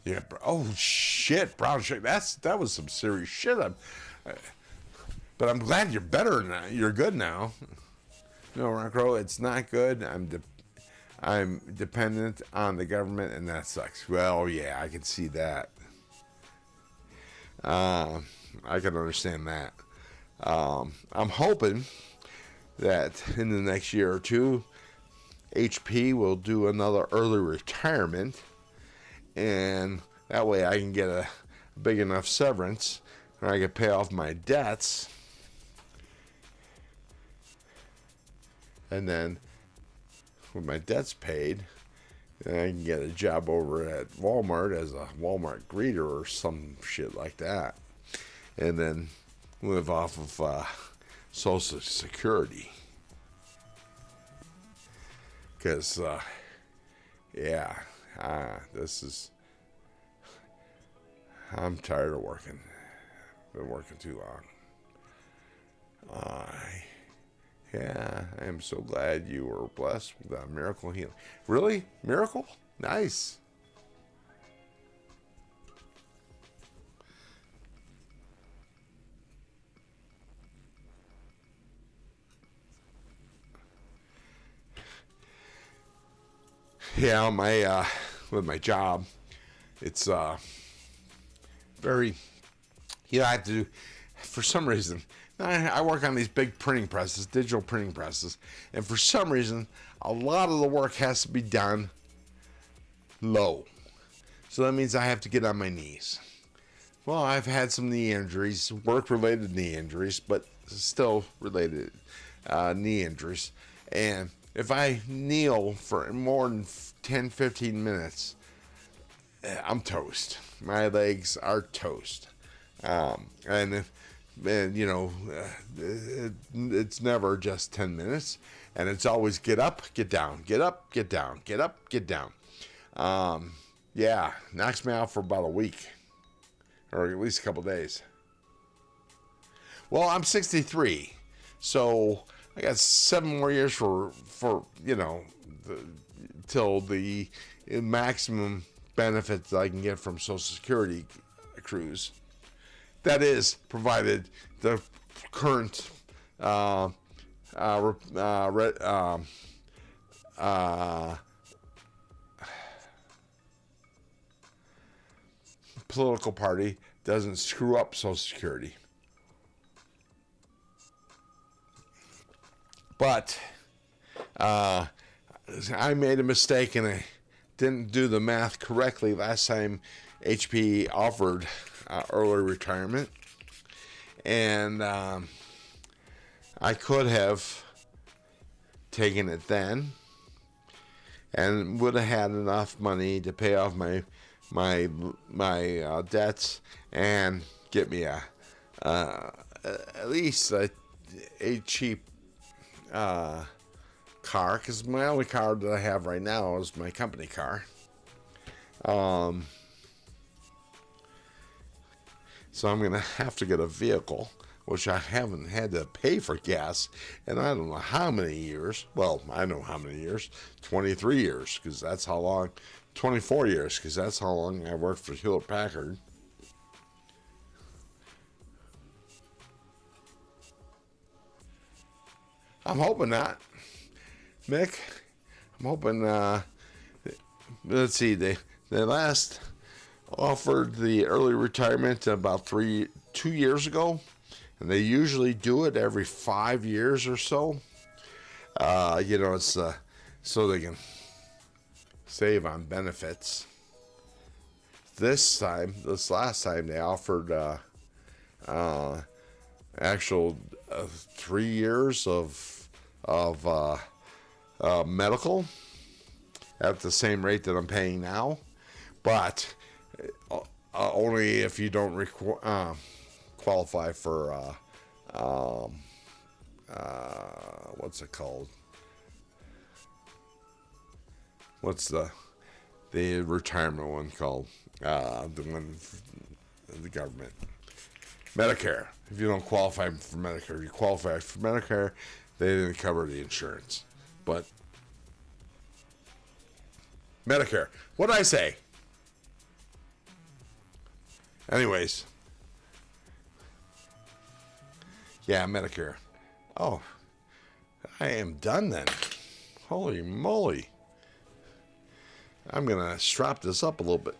Yeah. Oh shit, brown sugar. That was some serious shit. But I'm glad you're better now. You're good now. No, Rockro, it's not good. I'm dependent on the government, and that sucks. Well, yeah, I can see that. I can understand that. I'm hoping that in the next year or two, HP will do another early retirement, and that way I can get a big enough severance, and I can pay off my debts, and then when my debt's paid, then I can get a job over at Walmart as a Walmart greeter or some shit like that, and then live off of Social Security. Because, yeah, I'm tired of working. Been working too long. Yeah, I am so glad you were blessed with a miracle healing. Really? Miracle? Nice. Yeah, with my job, it's very, I have to do, for some reason, I work on these big printing presses, digital printing presses, and for some reason, a lot of the work has to be done low. So that means I have to get on my knees. Well, I've had some knee injuries, work-related knee injuries, but still related knee injuries. And if I kneel for more than 10, 15 minutes, I'm toast. My legs are toast. And it's never just 10 minutes. And it's always get up, get down, get up, get down, get up, get down. Yeah, knocks me out for about a week. Or at least a couple days. Well, I'm 63. So I got 7 more years for till the maximum benefits that I can get from Social Security accrues. That is, provided the current political party doesn't screw up Social Security. But I made a mistake and I didn't do the math correctly last time HP offered early retirement. And I could have taken it then and would have had enough money to pay off my debts and get me at least a cheap car, because my only car that I have right now is my company car. So I'm gonna have to get a vehicle, which I haven't had to pay for gas, and I don't know how many years. Well, I know how many years. 23 years, because that's how long. 24 years, because that's how long I worked for Hewlett Packard. I'm hoping not, Mick. I'm hoping. Let's see. They last offered the early retirement about 2 years ago, and they usually do it every 5 years or so. It's so they can save on benefits. This last time they offered actual 3 years of medical at the same rate that I'm paying now, but only if you don't qualify for what's it called? What's the the retirement one called, the one from the government. Medicare. If you don't qualify for Medicare, you qualify for Medicare, they didn't cover the insurance. But Medicare. What did I say? Anyways. Yeah, Medicare. Oh, I am done then. Holy moly. I'm going to strap this up a little bit.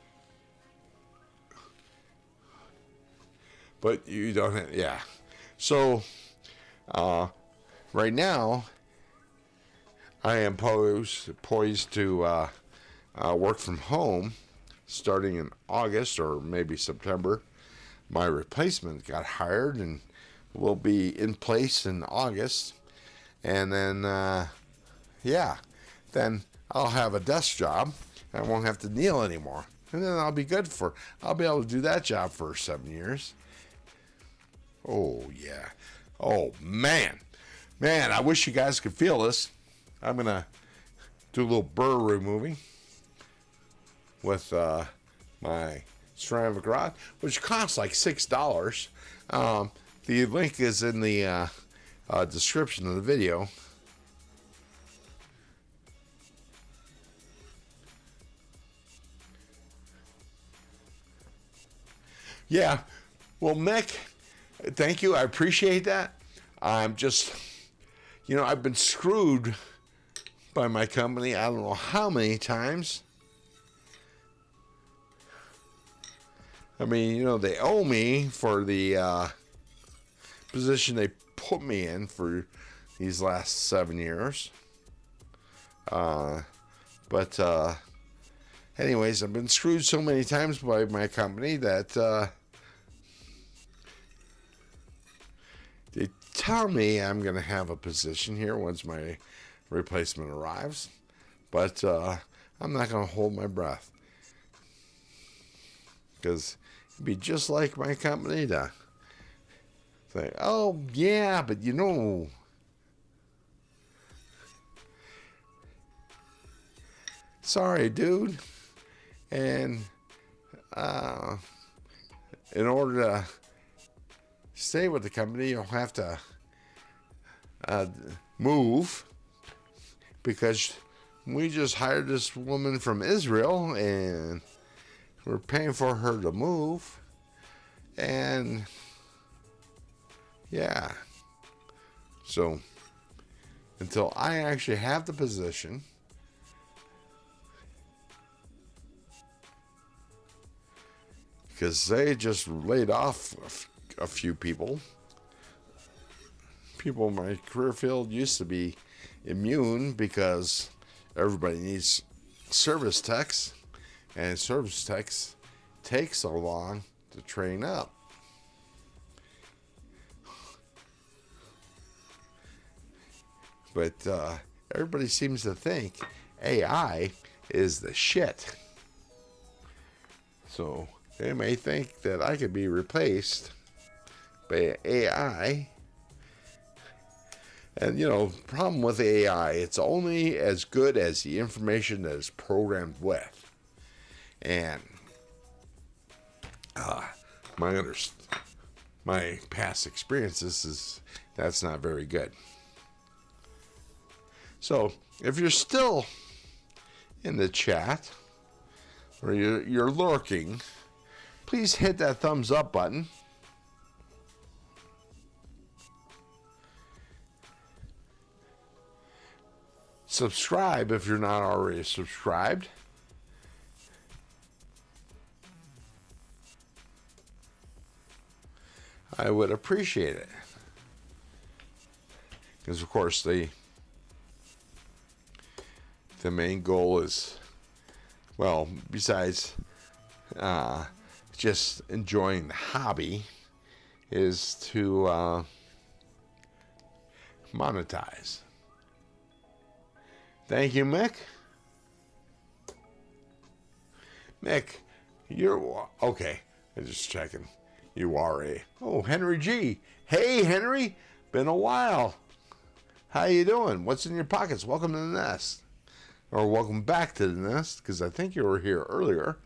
But you don't have, yeah. So, right now, I am poised to work from home starting in August or maybe September. My replacement got hired and will be in place in August. And then, yeah, then I'll have a desk job. I won't have to kneel anymore. And then I'll be good for, I'll be able to do that job for 7 years. Oh, yeah. Oh, man. Man, I wish you guys could feel this. I'm going to do a little burr removing with my ceramic rod, which costs like $6. The link is in the description of the video. Yeah. Well, Mick, thank you. I appreciate that. I'm just, you know, I've been screwed by my company I don't know how many times. I mean, you know, they owe me for the position they put me in for these last 7 years. But anyways, I've been screwed so many times by my company that they tell me I'm going to have a position here once my replacement arrives. But I'm not going to hold my breath. Because it'd be just like my company to say, oh, yeah, but you know. Sorry, dude. And in order to stay with the company, you'll have to move, because we just hired this woman from Israel and we're paying for her to move. And yeah, so until I actually have the position, because they just laid off a few people. People in my career field used to be immune because everybody needs service techs, and service techs take so long to train up. But everybody seems to think AI is the shit. So they may think that I could be replaced by AI. And, you know, problem with AI, it's only as good as the information that is programmed with. And my past experiences is that's not very good. So if you're still in the chat, or you're lurking, please hit that thumbs up button. Subscribe if you're not already subscribed. I would appreciate it. Because, of course, the main goal is, well, besides just enjoying the hobby, is to monetize. Thank you, Mick. Mick, you're okay. I'm just checking. You are a Henry G. Hey, Henry, been a while. How you doing? What's in your pockets? Welcome to the nest. or welcome back to the nest, because I think you were here earlier.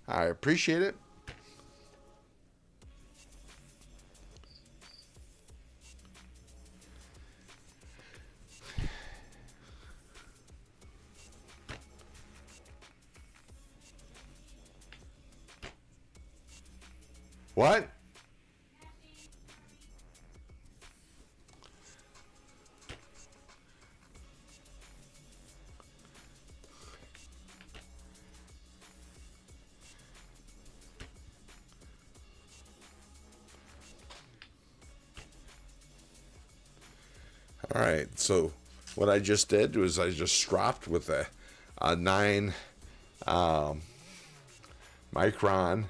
I appreciate it. What? All right, so what I just did was I just stropped with a 9 micron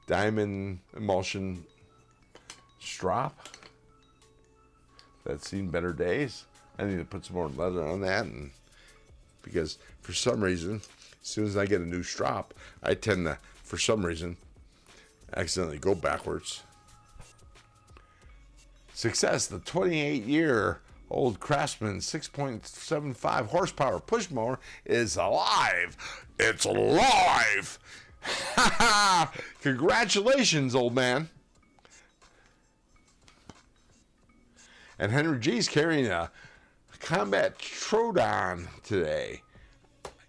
diamond emulsion strop. That's seen better days. I need to put some more leather on that, and because for some reason, as soon as I get a new strop, I tend to, for some reason, accidentally go backwards. Success, the 28-year-old Craftsman 6.75 horsepower push mower is alive. It's alive. Congratulations, old man. And Henry G's carrying a combat Troodon today.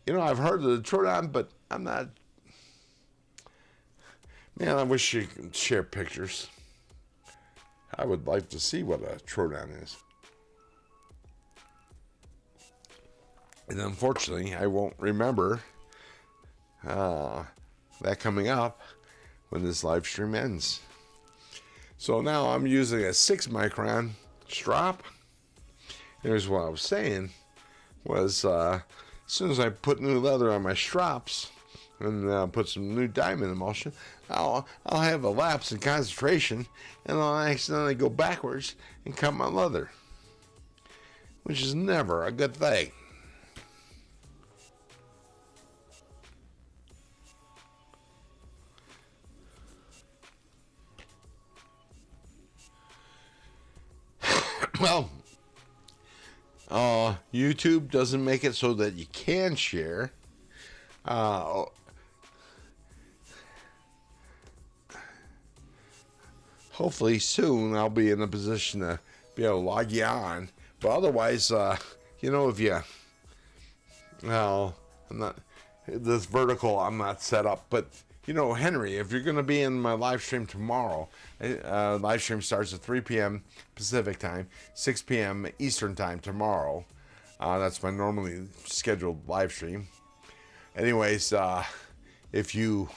You know, I've heard of the Troodon, but I'm not. Man, I wish you could share pictures. I would like to see what a Troodon is. And unfortunately, I won't remember that coming up when this live stream ends. So now I'm using a 6 micron strop. Here's what I was saying was as soon as I put new leather on my strops and put some new diamond emulsion, I'll have a lapse in concentration, and I'll accidentally go backwards and cut my leather, which is never a good thing. Well, YouTube doesn't make it so that you can share. Hopefully soon I'll be in a position to be able to log you on. But otherwise, you know, if you, well, I'm not, this vertical I'm not set up, but you know, Henry, if you're going to be in my live stream tomorrow, live stream starts at 3 p.m. Pacific time, 6 p.m. Eastern time tomorrow. That's my normally scheduled live stream. Anyways, if you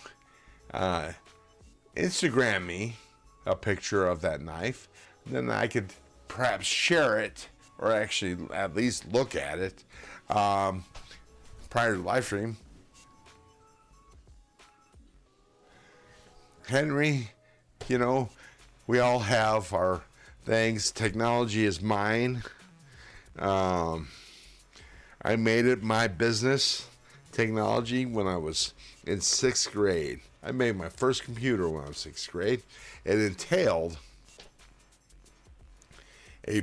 Instagram me a picture of that knife, then I could perhaps share it, or actually at least look at it prior to the live stream. Henry, you know, we all have our things. Technology is mine. I made it my business, technology, when I was in 6th grade. I made my first computer when I was 6th grade. It entailed a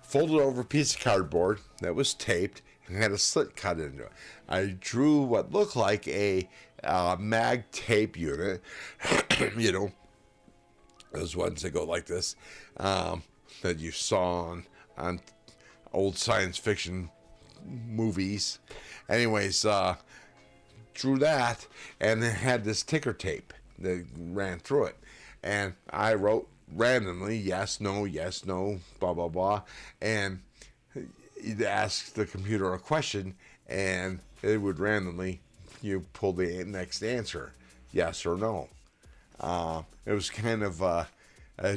folded over piece of cardboard that was taped and had a slit cut into it. I drew what looked like a mag tape unit, you know, those ones that go like this, that you saw on old science fiction movies. Anyways, drew that, and it had this ticker tape that ran through it. And I wrote randomly, yes, no, blah, blah, blah. And you'd ask the computer a question, and it would randomly, you pull the next answer, yes or no. It was kind of a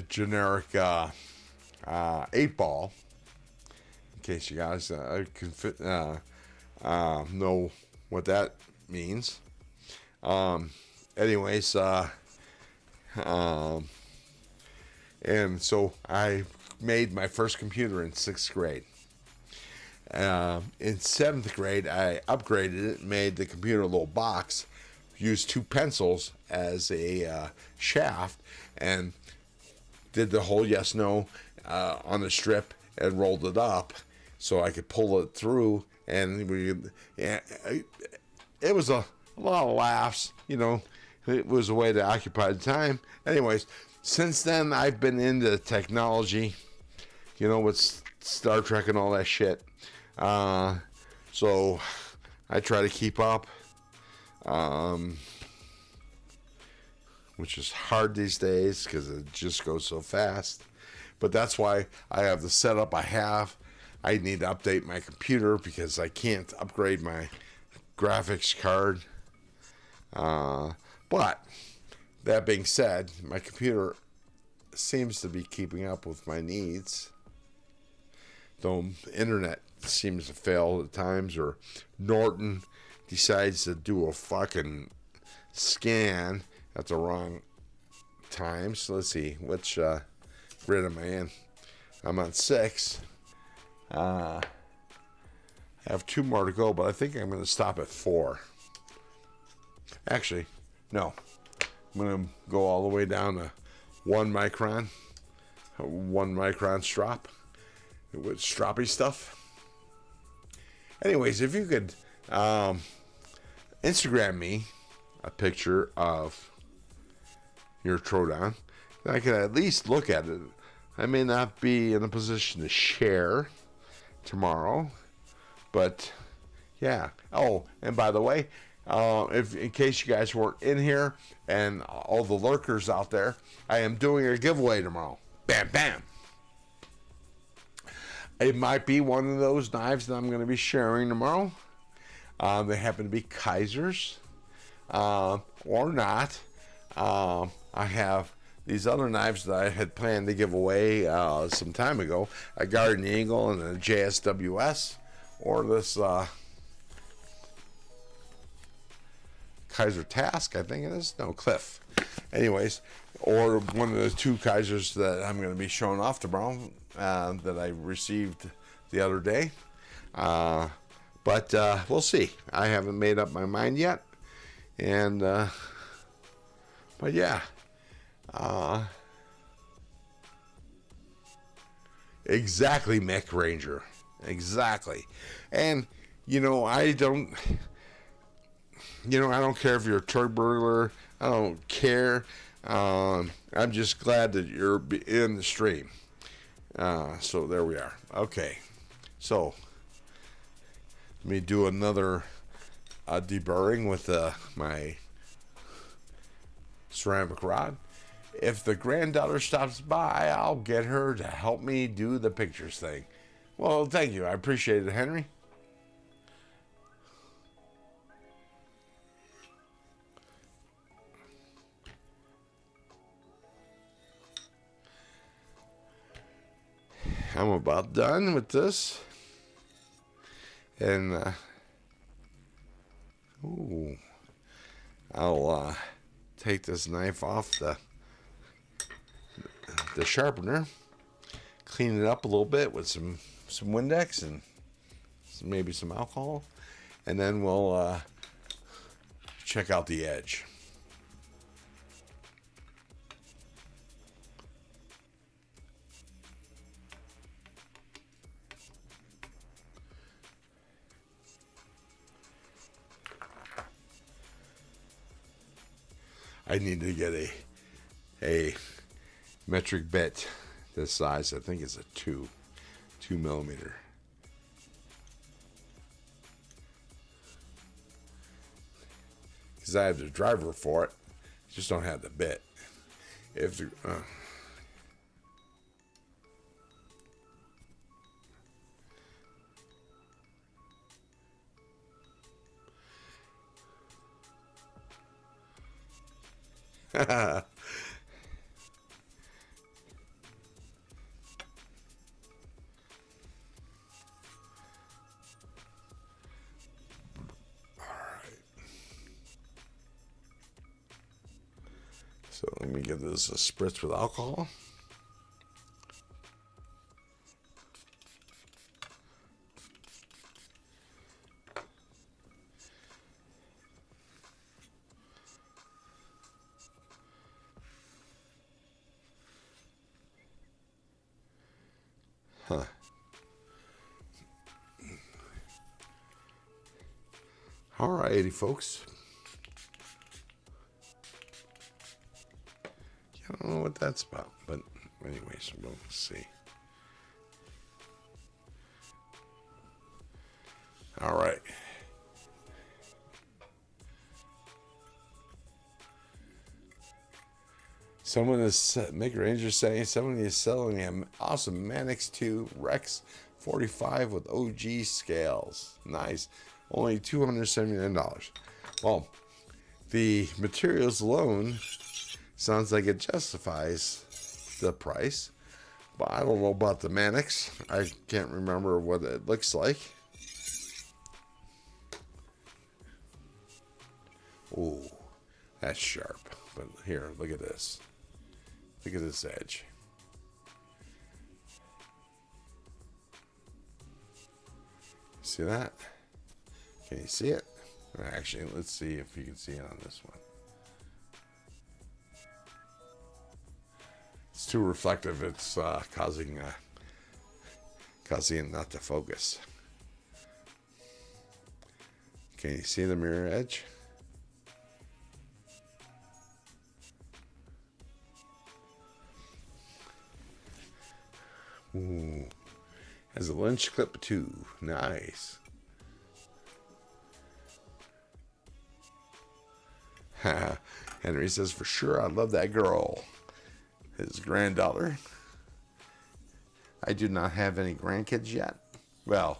generic 8-ball, in case you guys know what that means. Anyways, and so I made my first computer in 6th grade. In 7th grade, I upgraded it, made the computer a little box, used 2 pencils as a shaft, and did the whole yes-no on the strip, and rolled it up so I could pull it through, and it was a lot of laughs, you know. It was a way to occupy the time. Anyways, since then I've been into technology, you know, with Star Trek and all that shit. So I try to keep up, which is hard these days because it just goes so fast. But that's why I have the setup I have. I need to update my computer because I can't upgrade my graphics card. But that being said, my computer seems to be keeping up with my needs. Though internet seems to fail at times, or Norton decides to do a fucking scan at the wrong time. So let's see, which grid am I in? I'm on 6. I have 2 more to go, but I think I'm going to stop at 4. Actually, no. I'm going to go all the way down to 1 micron. 1 micron strop. With stroppy stuff. Anyways, if you could Instagram me a picture of your Trodan, then I could at least look at it. I may not be in a position to share tomorrow, but yeah. Oh, and by the way, if in case you guys weren't in here and all the lurkers out there, I am doing a giveaway tomorrow. Bam, bam. It might be one of those knives that I'm going to be sharing tomorrow. They happen to be Kaisers, or not. I have these other knives that I had planned to give away some time ago, a Guardian Eagle and a JSWS, or this Kaiser Task, I think it is. No, Cliff. Anyways, or one of the 2 Kaisers that I'm going to be showing off tomorrow that I received the other day. But we'll see. I haven't made up my mind yet. And, but yeah. Exactly, Mick Ranger. Exactly. And, you know, I don't care if you're a truck burglar. I don't care. I'm just glad that you're in the stream. So there we are. Okay. So let me do another deburring with my ceramic rod. If the granddaughter stops by, I'll get her to help me do the pictures thing. Well, thank you. I appreciate it, Henry. I'm about done with this. And, I'll take this knife off the sharpener, clean it up a little bit with some Windex and maybe some alcohol, and then we'll check out the edge. I need to get a metric bit this size. I think it's a 2 millimeter. Because I have the driver for it, just don't have the bit. If the So let me give this a spritz with alcohol. Huh. lady, folks. I don't know what that's about, but anyways, we'll see. All right. Someone is Maker Ranger saying someone is selling an awesome Manix 2 Rex 45 with OG scales. Nice. Only $279. Well, the materials alone sounds like it justifies the price, but I don't know about the Manix. I can't remember what it looks like. Ooh, that's sharp. But here, look at this. Look at this edge. See that? Can you see it? Actually, let's see if you can see it on this one. It's too reflective. It's causing it not to focus. Can you see the mirror edge? Ooh, has a lynch clip too. Nice. Henry says, for sure, I love that girl. His granddaughter. I do not have any grandkids yet. Well,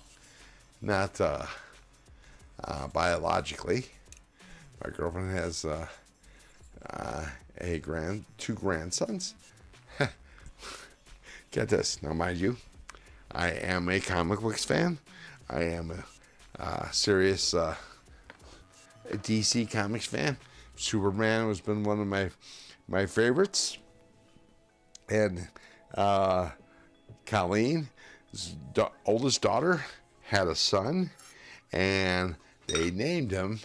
not biologically. My girlfriend has two grandsons. Get this. Now, mind you, I am a comic books fan. I am a serious DC Comics fan. Superman has been one of my favorites. And Colleen, his oldest daughter, had a son, and they named him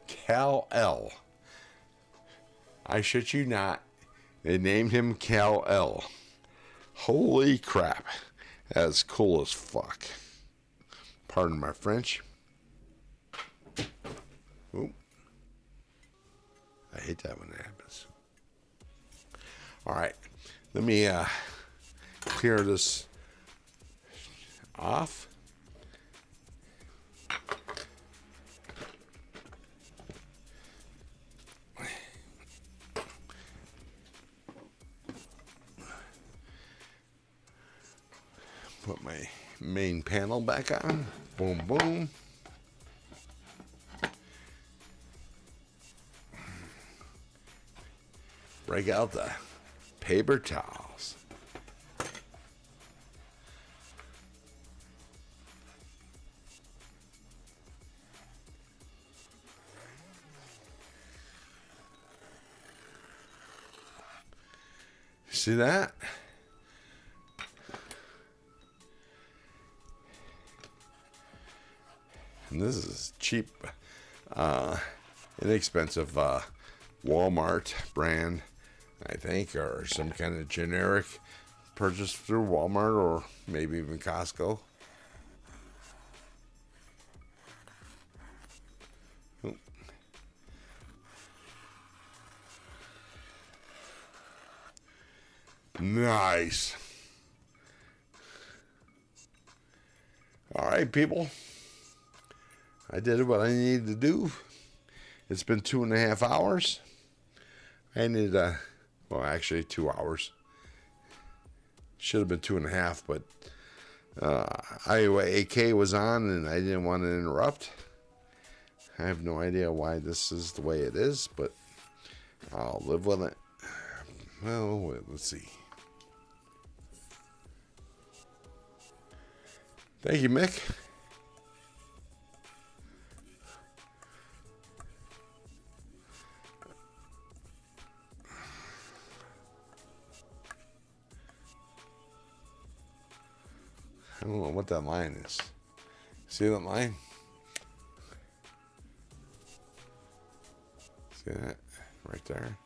Kal-El. I shit you not. They named him Kal-El. Holy crap. That's cool as fuck. Pardon my French. Oop. I hate that when it happens. All right. Let me clear this off. Put my main panel back on. Boom, boom. Break out the paper towels. See that? And this is cheap, inexpensive Walmart brand, I think, or some kind of generic purchase through Walmart or maybe even Costco. Oop. Nice. All right, people. I did what I needed to do. It's been 2.5 hours. I needed well, actually 2 hours. Should have been 2.5, but Iowa AK was on and I didn't want to interrupt. I have no idea why this is the way it is, but I'll live with it. Well, wait, let's see. Thank you, Mick. I don't know what that line is. See that line? See that? Right there.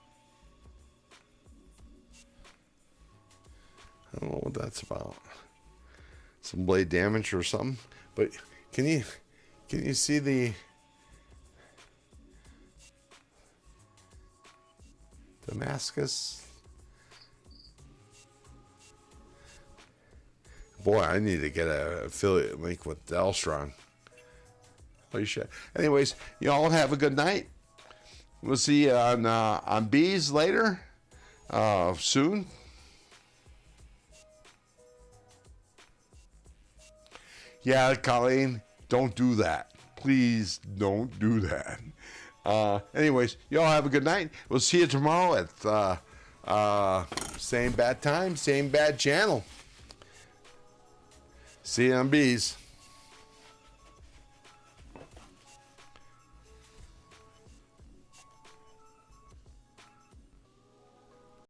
I don't know what that's about. Some blade damage or something. But can you see the Damascus. Boy, I need to get an affiliate link with Delstrong. Holy shit. Anyways, you all have a good night. We'll see you on Bees later, soon. Yeah, Colleen, don't do that. Please don't do that. Anyways, you all have a good night. We'll see you tomorrow at same bad time, same bad channel. See you on Bees.